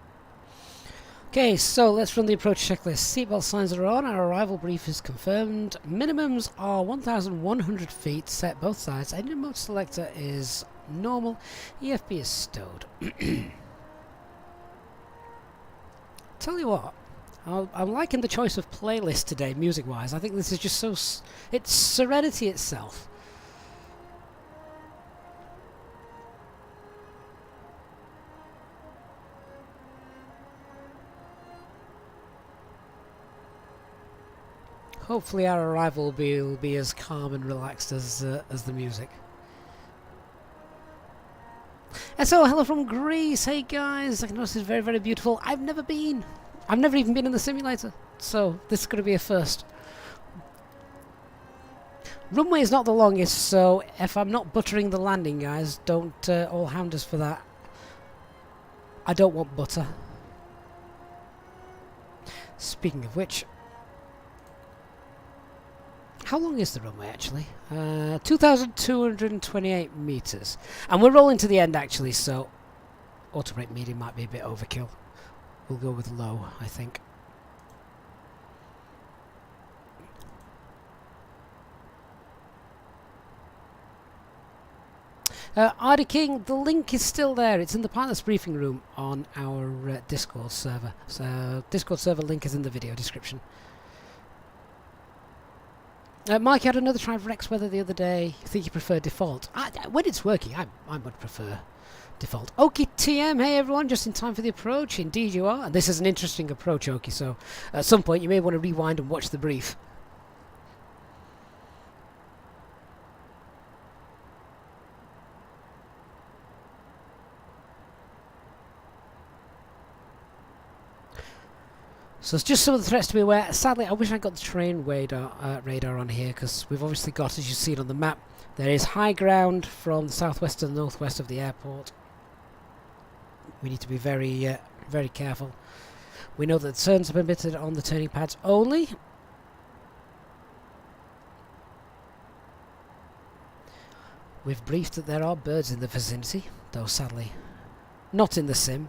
Okay, so let's run the approach checklist. Seatbelt signs are on, our arrival brief is confirmed. Minimums are 1,100 feet, set both sides. Engine mode selector is normal. EFB is stowed. Tell you what, I'm liking the choice of playlist today, music-wise. I think this is just so... it's serenity itself. Hopefully our arrival will be as calm and relaxed as the music. And so, hello from Greece. Hey guys, Zakinthos is very, very beautiful. I've never been. I've never even been in the simulator. So, this is going to be a first. Runway is not the longest, so if I'm not buttering the landing, guys, don't all hound us for that. I don't want butter. Speaking of which... how long is the runway actually? 2,228 meters. And we're rolling to the end actually, so auto brake medium might be a bit overkill. We'll go with low, I think. Ardy King, the link is still there. It's in the partners briefing room on our Discord server. So Discord server link is in the video description. Mike, you had another try of Rex weather the other day. I think you prefer default. When it's working, I would prefer default. Okie TM, hey everyone, just in time for the approach. Indeed you are. And this is an interesting approach, Okie, so at some point you may want to rewind and watch the brief. So it's just some of the threats to be aware. Sadly, I wish I got the terrain radar on here, because we've obviously got, as you see it on the map, there is high ground from the southwest to the northwest of the airport. We need to be very, very careful. We know that turns are permitted on the turning pads only. We've briefed that there are birds in the vicinity, though sadly not in the sim.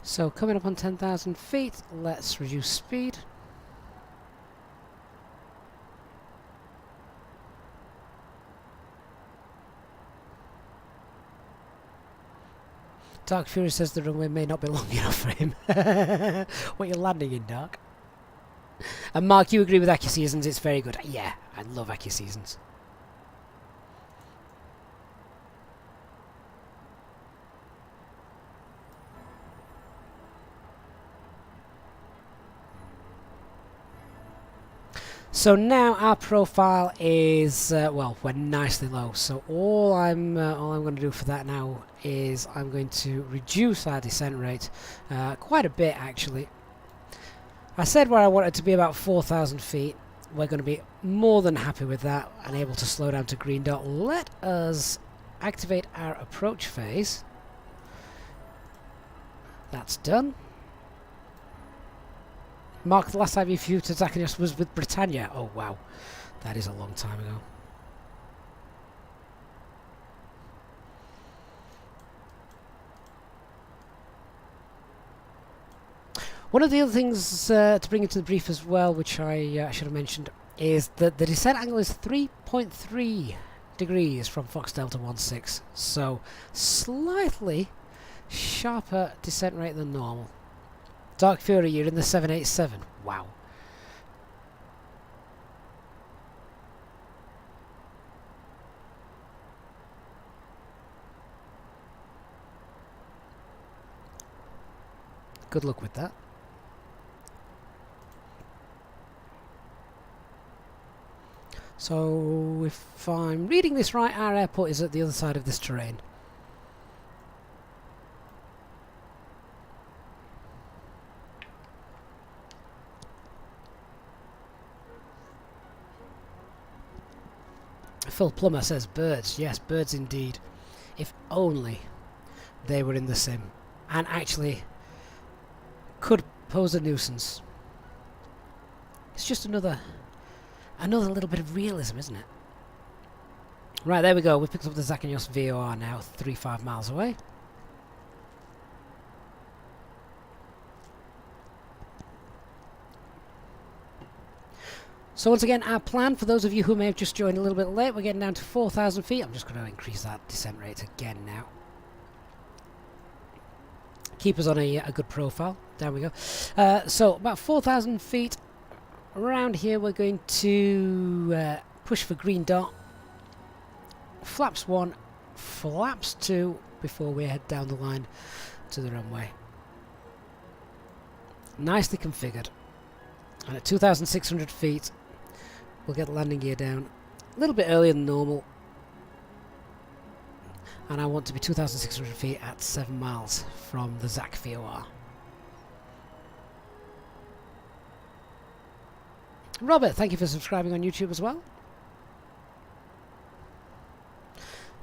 So coming up on 10,000 feet, let's reduce speed. Dark Fury says the runway may not be long enough for him. What you're landing in, Dark. And Mark, you agree with AccuSeasons, it's very good. Yeah, I love AccuSeasons. So now our profile is well, we're nicely low. So all I'm going to do for that now is I'm going to reduce our descent rate quite a bit actually. I said where I want it to be about 4,000 feet. We're going to be more than happy with that and able to slow down to green dot. Let us activate our approach phase. That's done. Mark, the last time you flew to Zakinthos was with Britannia. Oh wow, that is a long time ago. One of the other things to bring into the brief as well, which I should have mentioned, is that the descent angle is 3.3 degrees from Fox Delta 16, so slightly sharper descent rate than normal. Dark Fury, you're in the 787. Wow. Good luck with that. So, if I'm reading this right, our airport is at the other side of this terrain. Phil Plummer says birds. Yes, birds indeed. If only they were in the sim and actually could pose a nuisance. It's just another little bit of realism, isn't it? Right, there we go. We've picked up the Zakinthos VOR now, 35 miles away. So once again, our plan, for those of you who may have just joined a little bit late, we're getting down to 4,000 feet. I'm just going to increase that descent rate again now. Keep us on a good profile. Down we go. So about 4,000 feet. Around here we're going to push for green dot. Flaps 1, flaps 2 before we head down the line to the runway. Nicely configured. And at 2,600 feet, we'll get the landing gear down a little bit earlier than normal. And I want to be 2,600 feet at 7 miles from the ZAC VOR. Robert, thank you for subscribing on YouTube as well.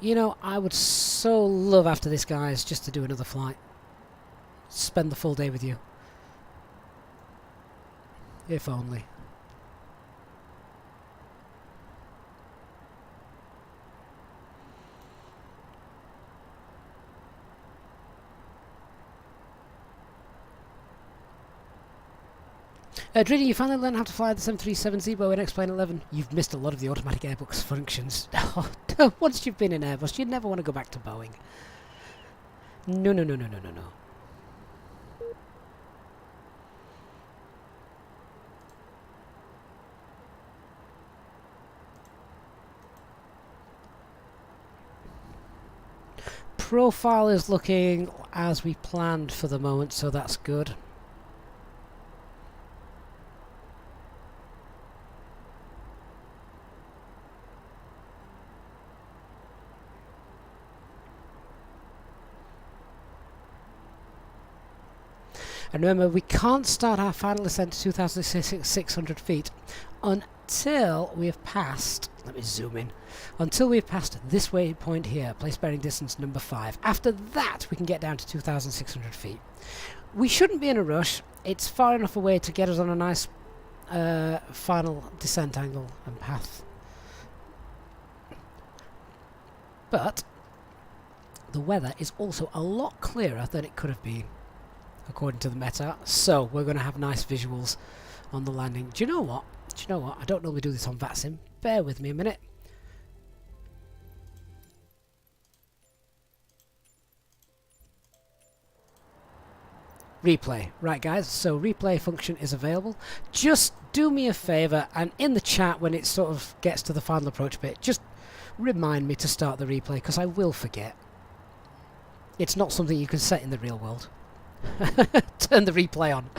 You know, I would so love after this, guys, just to do another flight. Spend the full day with you. If only. Driddy, you finally learned how to fly the 737 Zebo in X-Plane 11. You've missed a lot of the automatic Airbus functions. Once you've been in Airbus, you'd never want to go back to Boeing. No, no, no, no, no, no, no. Profile is looking as we planned for the moment, so that's good. And remember, we can't start our final ascent to 2,600 feet until we have passed, let me zoom in, until we have passed this waypoint here, place bearing distance number 5. After that, we can get down to 2,600 feet. We shouldn't be in a rush. It's far enough away to get us on a nice final descent angle and path. But the weather is also a lot clearer than it could have been, according to the meta, so we're going to have nice visuals on the landing. Do you know what? I don't normally do this on VATSIM. Bear with me a minute. Replay. Right, guys, so replay function is available. Just do me a favour, and in the chat when it sort of gets to the final approach bit, just remind me to start the replay, because I will forget. It's not something you can set in the real world. Turn the replay on.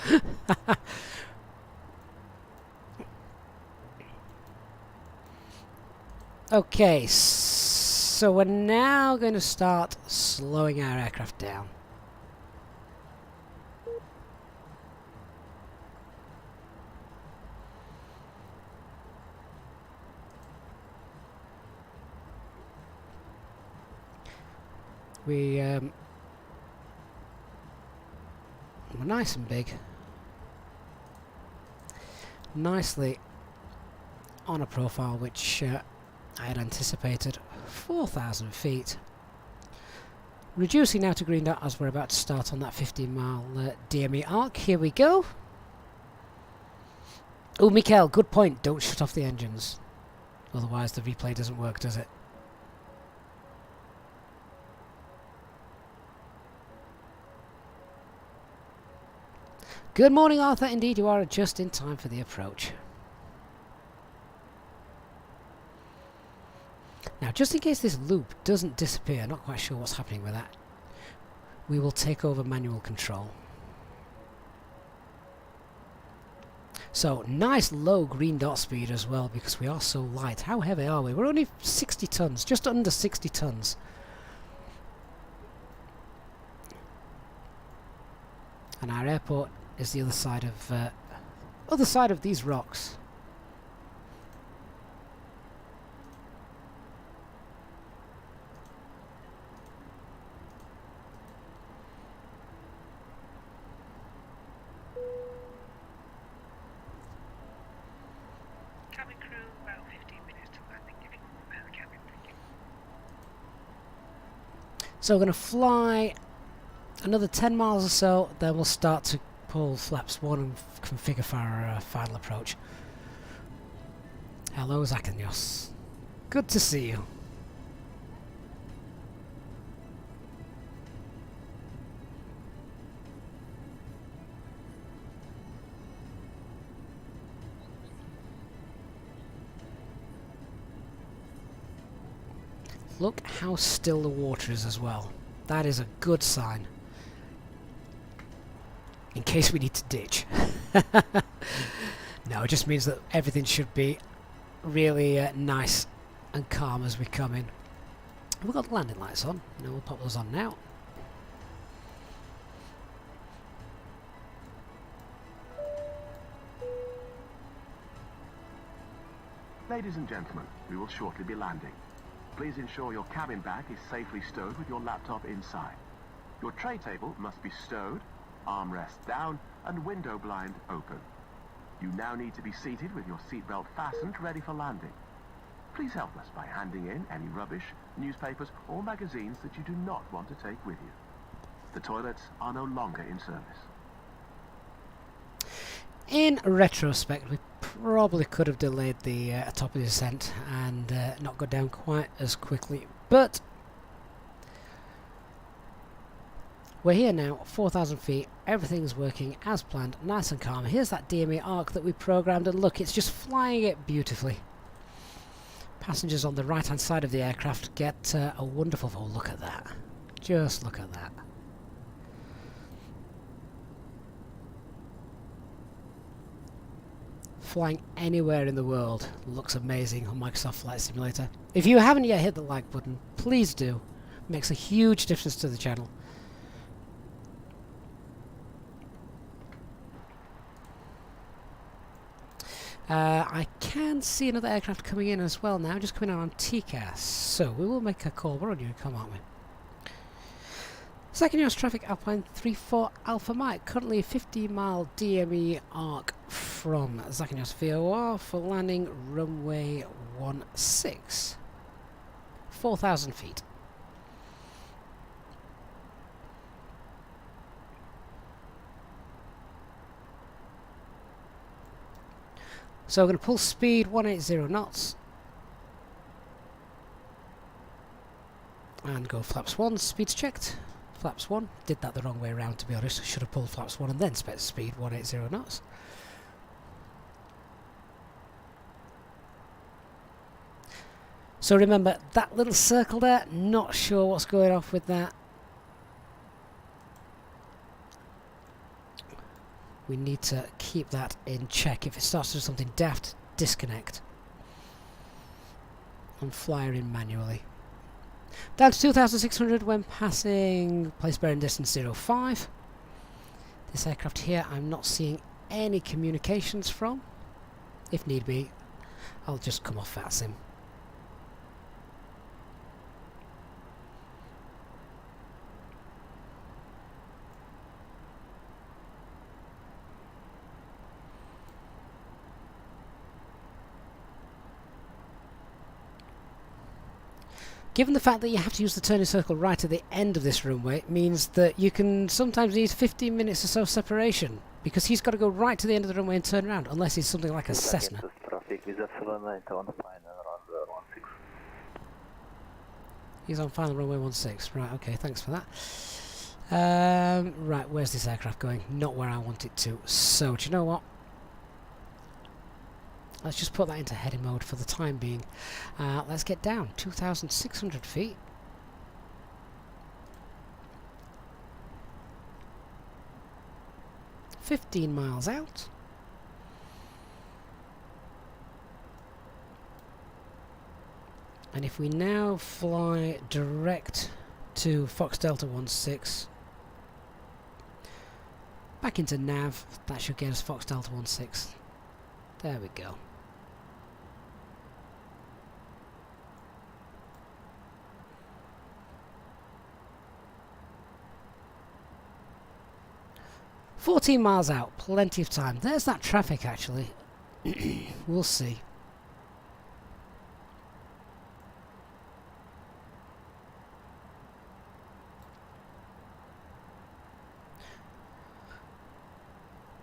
Okay, so we're now going to start slowing our aircraft down. We're nice and big. Nicely on a profile which I had anticipated 4,000 feet. Reducing now to green dot as we're about to start on that 15-mile DME arc. Here we go. Oh, Mikael, good point. Don't shut off the engines. Otherwise the replay doesn't work, does it? Good morning, Arthur. Indeed, you are just in time for the approach. Now, just in case this loop doesn't disappear, not quite sure what's happening with that, we will take over manual control. So, nice low green dot speed as well, because we are so light. How heavy are we? We're only 60 tons, just under 60 tons. And our airport is the other side of these rocks. Cabin crew, about 15 minutes to landing. If you can prepare the cabin, thank you. So we're going to fly another 10 miles or so, then we'll start to pull flaps 1 and configure for our final approach. Hello, Zakinthos. Good to see you. Look how still the water is as well. That is a good sign. In case we need to ditch. No, it just means that everything should be really nice and calm as we come in. We've got the landing lights on. No, we'll pop those on now. Ladies and gentlemen, we will shortly be landing. Please ensure your cabin bag is safely stowed with your laptop inside. Your tray table must be stowed, armrest down, and window blind open. You now need to be seated with your seatbelt fastened, ready for landing. Please help us by handing in any rubbish, newspapers, or magazines that you do not want to take with you. The toilets are no longer in service. In retrospect, we probably could have delayed the top of the descent and not go down quite as quickly, but we're here now, 4,000 feet, everything's working as planned, nice and calm. Here's that DME arc that we programmed, and look, it's just flying it beautifully. Passengers on the right hand side of the aircraft get a wonderful, oh look at that, just look at that. Flying anywhere in the world looks amazing on Microsoft Flight Simulator. If you haven't yet hit the like button, please do. It makes a huge difference to the channel. I can see another aircraft coming in as well now, just coming out on TCAS. So we will make a call. We're on Unicom, aren't we? Zakinthos traffic Alpine 34 Alpha Mike, currently a 50-mile DME arc from Zakinthos VOR for landing runway 16, 4,000 feet. So we're going to pull speed 180 knots and go flaps 1, speed's checked. Flaps 1, did that the wrong way around to be honest, should have pulled flaps 1 and then set speed 180 knots. So remember, that little circle there, not sure what's going off with that. We need to keep that in check. If it starts to do something daft, disconnect and fly her in manually. Down to 2,600 when passing place bearing distance 05. This aircraft here I'm not seeing any communications from. If need be, I'll just come off VATSIM. Given the fact that you have to use the turning circle right at the end of this runway, it means that you can sometimes need 15 minutes or so separation, because he's got to go right to the end of the runway and turn around, unless he's something like a Cessna. He's on final runway 16, right, okay, thanks for that. Right, where's this aircraft going? Not where I want it to, so do you know what? Let's just put that into heading mode for the time being. Let's get down 2,600 feet. $15 miles out. And if we now fly direct to Fox Delta 16, back into nav, that should get us Fox Delta 16. There we go. $14 miles out, plenty of time. There's that traffic actually. We'll see.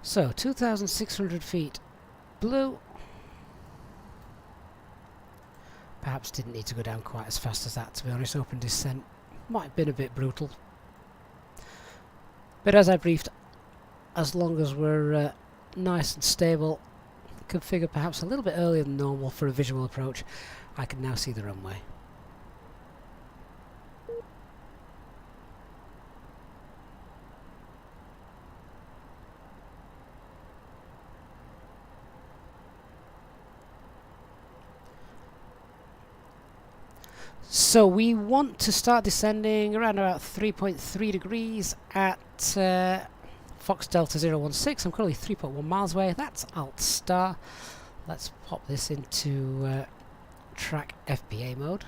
So 2,600 feet blue. Perhaps didn't need to go down quite as fast as that, to be honest. Open descent might have been a bit brutal. But as I briefed, as long as we're nice and stable, configure perhaps a little bit earlier than normal for a visual approach, I can now see the runway. So we want to start descending around about 3.3 degrees at Fox Delta 016. I'm currently 3.1 miles away. That's Alt Star. Let's pop this into track FBA mode.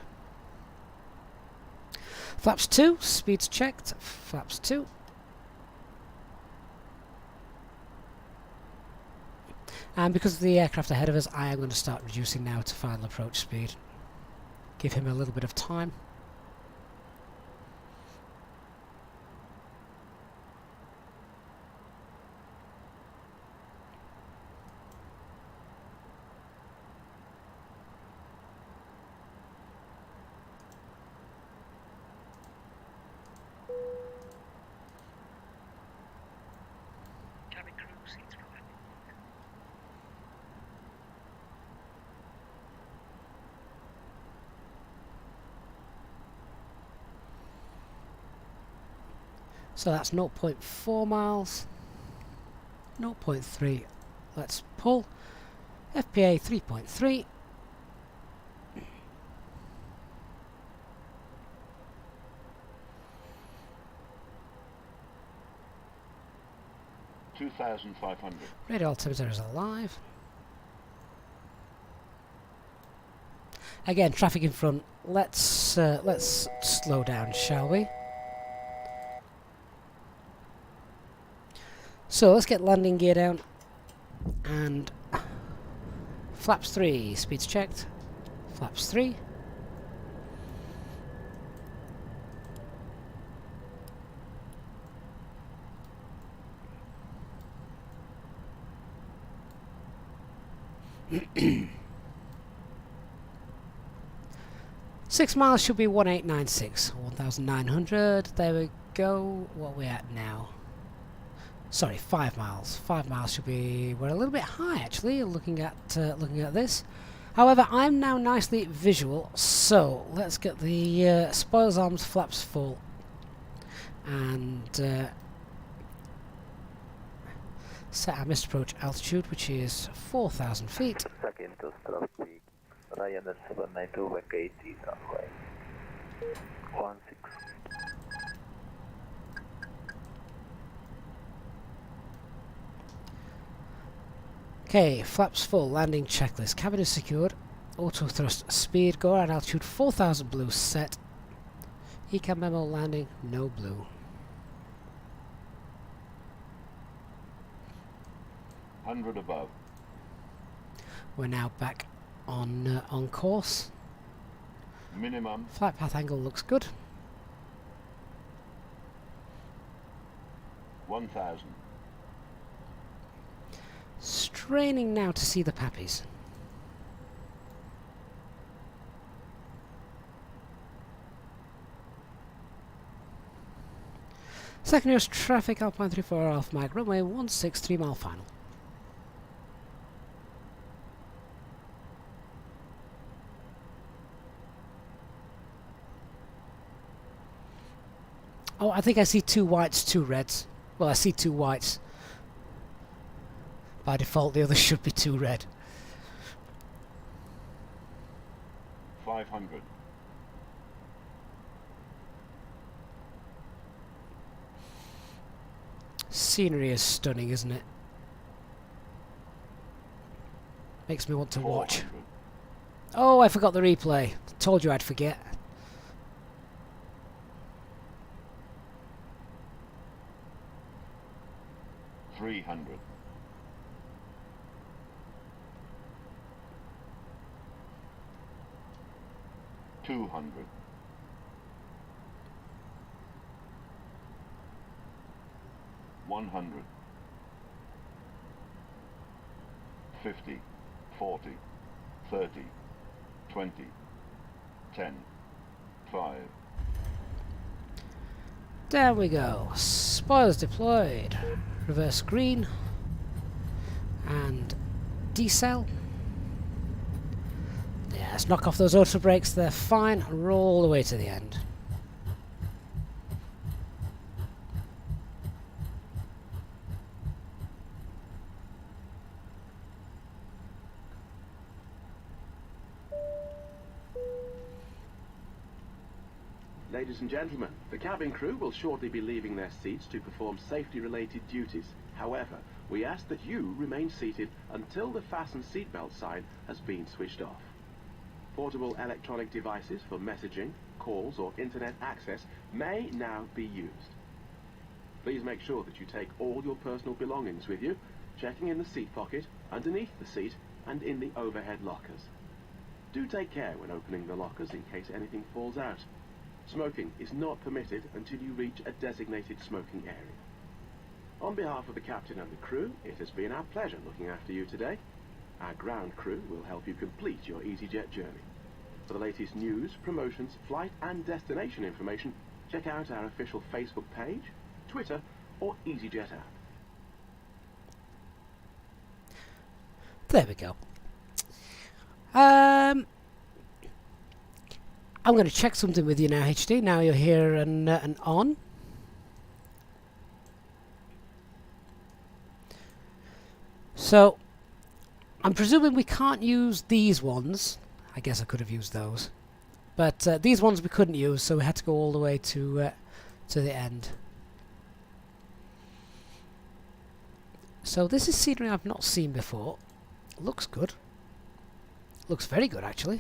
Flaps 2, speeds checked. Flaps 2. And because of the aircraft ahead of us, I am going to start reducing now to final approach speed. Give him a little bit of time. Cabin crew, seats provided. So that's 0.4 miles. 0.3. Let's pull. FPA 3.3. Radio altimeter is alive. Again, traffic in front. Let's slow down, shall we? So let's get landing gear down and flaps 3, speeds checked. Flaps 3. Six miles should be 1896, 1900. There we go. What are we at now? Sorry, 5 miles. 5 miles should be. We're a little bit high actually. Looking at this. However, I'm now nicely visual, so let's get the spoils arms flaps full and set our missed approach altitude, which is 4,000 feet. Zakinthos traffic, Ryanair 792 vacate runway 16. Okay, flaps full, landing checklist, cabin is secured, auto thrust speed, go around altitude 4,000 blue set, ECAM memo landing, no blue. Above. We're now back on course. Minimum. Flight path angle looks good. 1,000. Straining now to see the pappies. Second nearest traffic, Alpine 34 Alpha Mike, runway 16, 3 mile final. Oh, I think I see 2 whites, 2 reds. Well, I see 2 whites. By default, the others should be 2 red. 500. Scenery is stunning, isn't it? Makes me want to watch. Oh, I forgot the replay. Told you I'd forget. 300. 200. 100. 50. 40. 30. 20. 10. 5. There we go. Spoilers deployed. Reverse green. And decel. Yeah, let's knock off those auto brakes. They're fine. Roll all the way to the end. Ladies and gentlemen, the cabin crew will shortly be leaving their seats to perform safety-related duties. However, we ask that you remain seated until the fasten seatbelt sign has been switched off. Portable electronic devices for messaging, calls or internet access may now be used. Please make sure that you take all your personal belongings with you, checking in the seat pocket, underneath the seat, and in the overhead lockers. Do take care when opening the lockers in case anything falls out. Smoking is not permitted until you reach a designated smoking area. On behalf of the captain and the crew, it has been our pleasure looking after you today. Our ground crew will help you complete your EasyJet journey. For the latest news, promotions, flight and destination information, check out our official Facebook page, Twitter or EasyJet app. There we go. I'm going to check something with you now, HD. Now you're here and on. So, I'm presuming we can't use these ones. I guess I could have used those. But these ones we couldn't use, so we had to go all the way to the end. So this is scenery I've not seen before. Looks good. Looks very good, actually.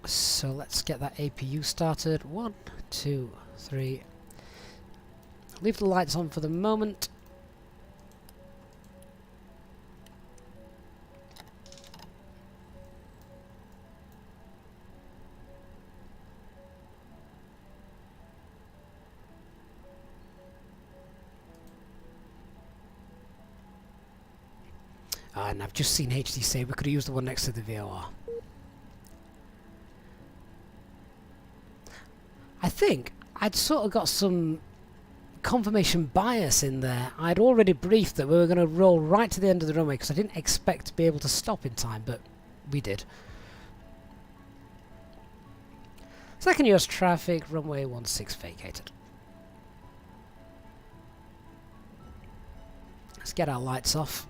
So let's get that APU started. 1, 2, 3. Leave the lights on for the moment. And I've just seen HD say we could have used the one next to the VOR. I think I'd sort of got some confirmation bias in there. I'd already briefed that we were going to roll right to the end of the runway because I didn't expect to be able to stop in time, but we did. Second US traffic, runway 16 vacated. Let's get our lights off.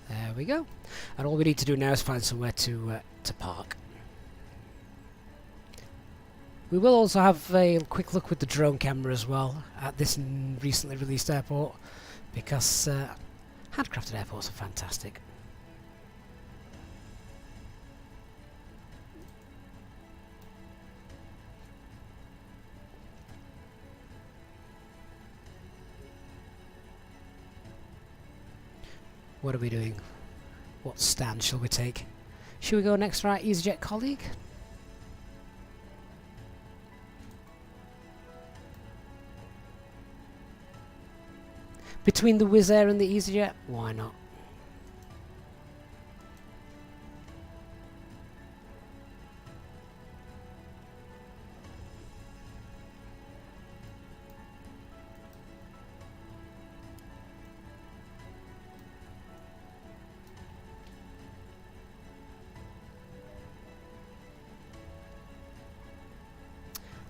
There we go. And all we need to do now is find somewhere to park. We will also have a quick look with the drone camera as well at this recently released airport, because handcrafted airports are fantastic. What are we doing? What stand shall we take? Should we go next to our EasyJet colleague? Between the Wizz Air and the EasyJet? Why not?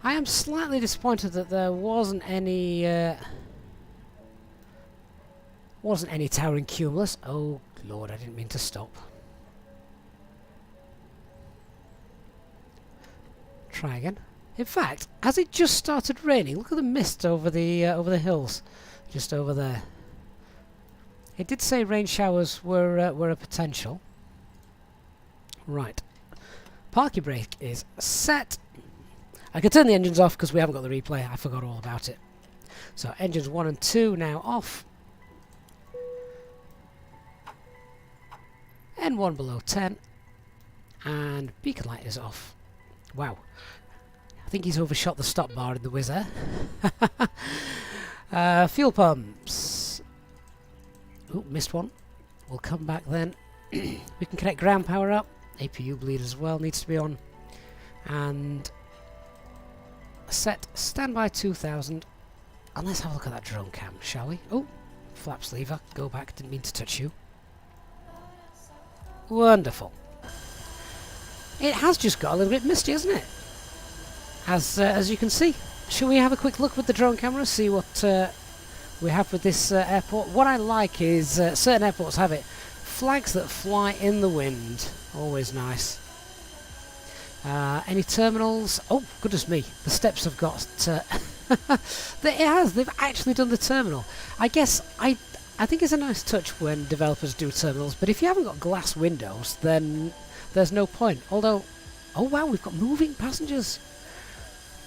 I am slightly disappointed that there wasn't any towering cumulus. Oh Lord, I didn't mean to stop. Try again. In fact, has it just started raining? Look at the mist over the hills, just over there. It did say rain showers were a potential. Right, parking brake is set. I can turn the engines off because we haven't got the replay. I forgot all about it. So engines 1 and 2 now off. N1 below 10. And beacon light is off. Wow. I think he's overshot the stop bar in the Wizz Air. Fuel pumps. Ooh, missed one. We'll come back then. We can connect ground power up. APU bleed as well needs to be on. And set standby 2000, and let's have a look at that drone cam, shall we? Oh, flaps lever, go back, didn't mean to touch you. Wonderful. It has just got a little bit misty, hasn't it? As you can see. Shall we have a quick look with the drone camera, see what we have with this airport? What I like is certain airports have it, flags that fly in the wind, always nice. Any terminals? Oh, goodness me, the steps have got... they've actually done the terminal. I guess, I think it's a nice touch when developers do terminals, but if you haven't got glass windows, then there's no point. Although, oh wow, we've got moving passengers.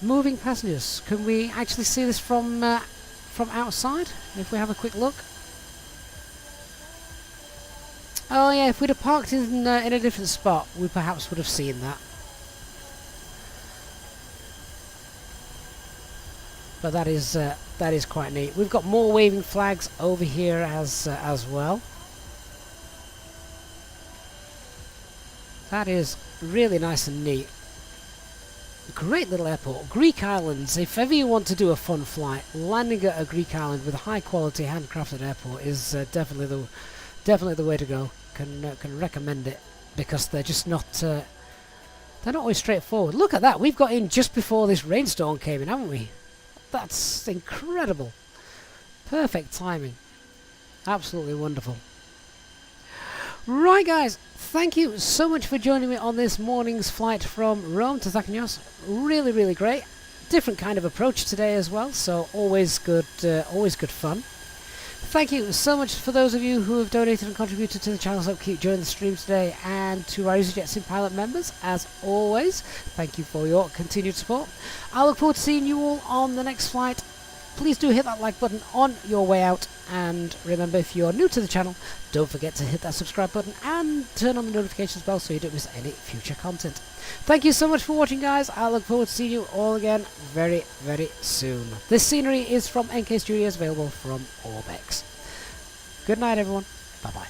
Moving passengers. Can we actually see this from outside? If we have a quick look. Oh yeah, if we'd have parked in a different spot, we perhaps would have seen that. But that is quite neat. We've got more waving flags over here as well. That is really nice and neat. Great little airport. Greek islands. If ever you want to do a fun flight, landing at a Greek island with a high quality handcrafted airport is definitely the way to go. Can recommend it because they're just not they're not always straightforward. Look at that. We've got in just before this rainstorm came in, haven't we? That's incredible. Perfect timing. Absolutely wonderful. Right guys, thank you so much for joining me on this morning's flight from Rome to Zakinthos. Really, really great. Different kind of approach today as well, so always good fun. Thank you so much for those of you who have donated and contributed to the channel's upkeep during the stream today, and to our EasyJet Sim Pilot members, as always. Thank you for your continued support. I look forward to seeing you all on the next flight. Please do hit that like button on your way out, and remember, if you're new to the channel, don't forget to hit that subscribe button and turn on the notifications bell so you don't miss any future content. Thank you so much for watching guys. I look forward to seeing you all again very, very soon. This scenery is from NK Studios, available from Orbx. Good night everyone. Bye bye.